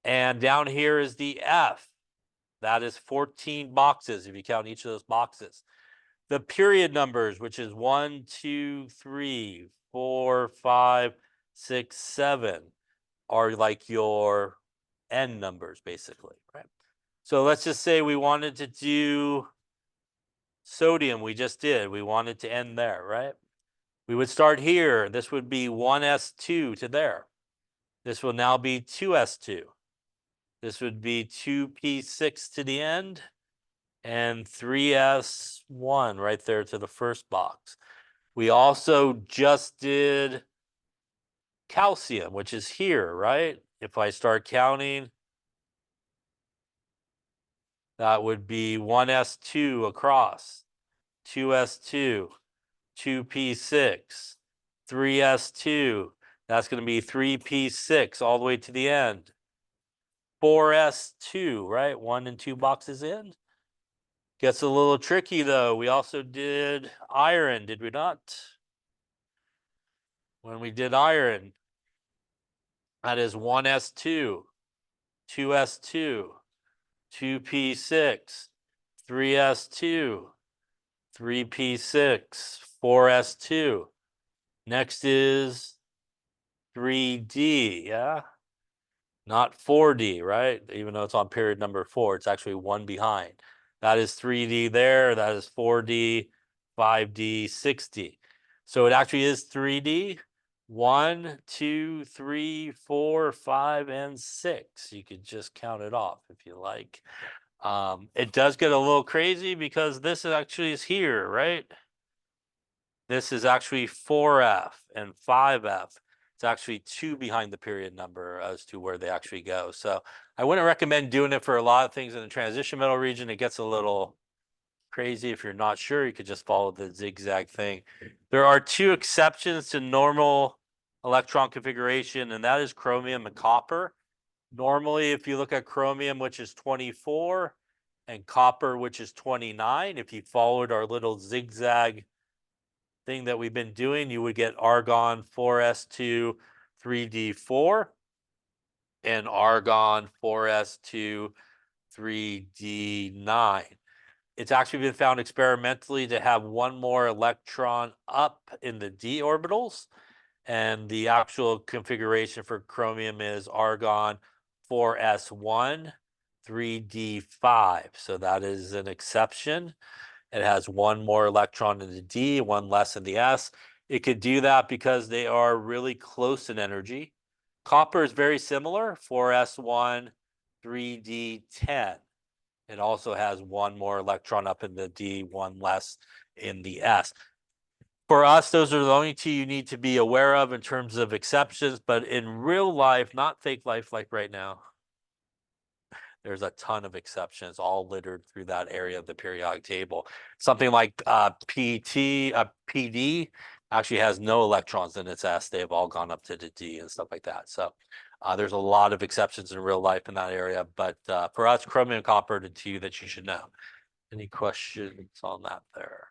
And down here is the F. That is 14 boxes if you count each of those boxes. The period numbers, which is 1, 2, 3, 4, 5, 6, 7, are like your N numbers, basically, right? So let's just say we wanted to do sodium, we just did. We wanted to end there, right? We would start here. This would be 1s2 to there. This will now be 2s2. This would be 2p6 to the end and 3s1 right there to the first box. We also just did calcium, which is here, right? If I start counting, that would be 1s2 across, 2s2, 2p6, 3s2. That's going to be 3p6 all the way to the end. 4s2, right? 1 and 2 boxes in. Gets a little tricky though. We also did iron, did we not? When we did iron, that is 1s2, 2s2, 2p6, 3s2, 3p6, 4s2. Next is 3d, yeah? Not 4d, right? Even though it's on period number 4, it's actually 1 behind. That is 3d there, that is 4d, 5d, 6d. So it actually is 3d. 1, 2, 3, 4, 5, and 6. You could just count it off if you like. It does get a little crazy because this actually is here, right? This is actually 4F and 5F. It's actually 2 behind the period number as to where they actually go. So I wouldn't recommend doing it for a lot of things in the transition metal region. It gets a little crazy. If you're not sure, you could just follow the zigzag thing. There are 2 exceptions to normal electron configuration, and that is chromium and copper. Normally, if you look at chromium, which is 24, and copper, which is 29, if you followed our little zigzag thing that we've been doing, you would get argon 4s2, 3d4. and argon 4s2 3d9. It's actually been found experimentally to have one more electron up in the d orbitals, and the actual configuration for chromium is argon 4s1 3d5. So that is an exception. It has one more electron in the d, one less in the s. It could do that because they are really close in energy. Copper is very similar, 4s1 3d10. It also has one more electron up in the d, one less in the s. For us, those are the only two you need to be aware of in terms of exceptions, but in real life, not fake life like right now, there's a ton of exceptions all littered through that area of the periodic table. Something like PD actually has no electrons in its s. They've all gone up to the d and stuff like that. So there's a lot of exceptions in real life in that area. But for us, chromium and copper are the two that you should know. Any questions on that there?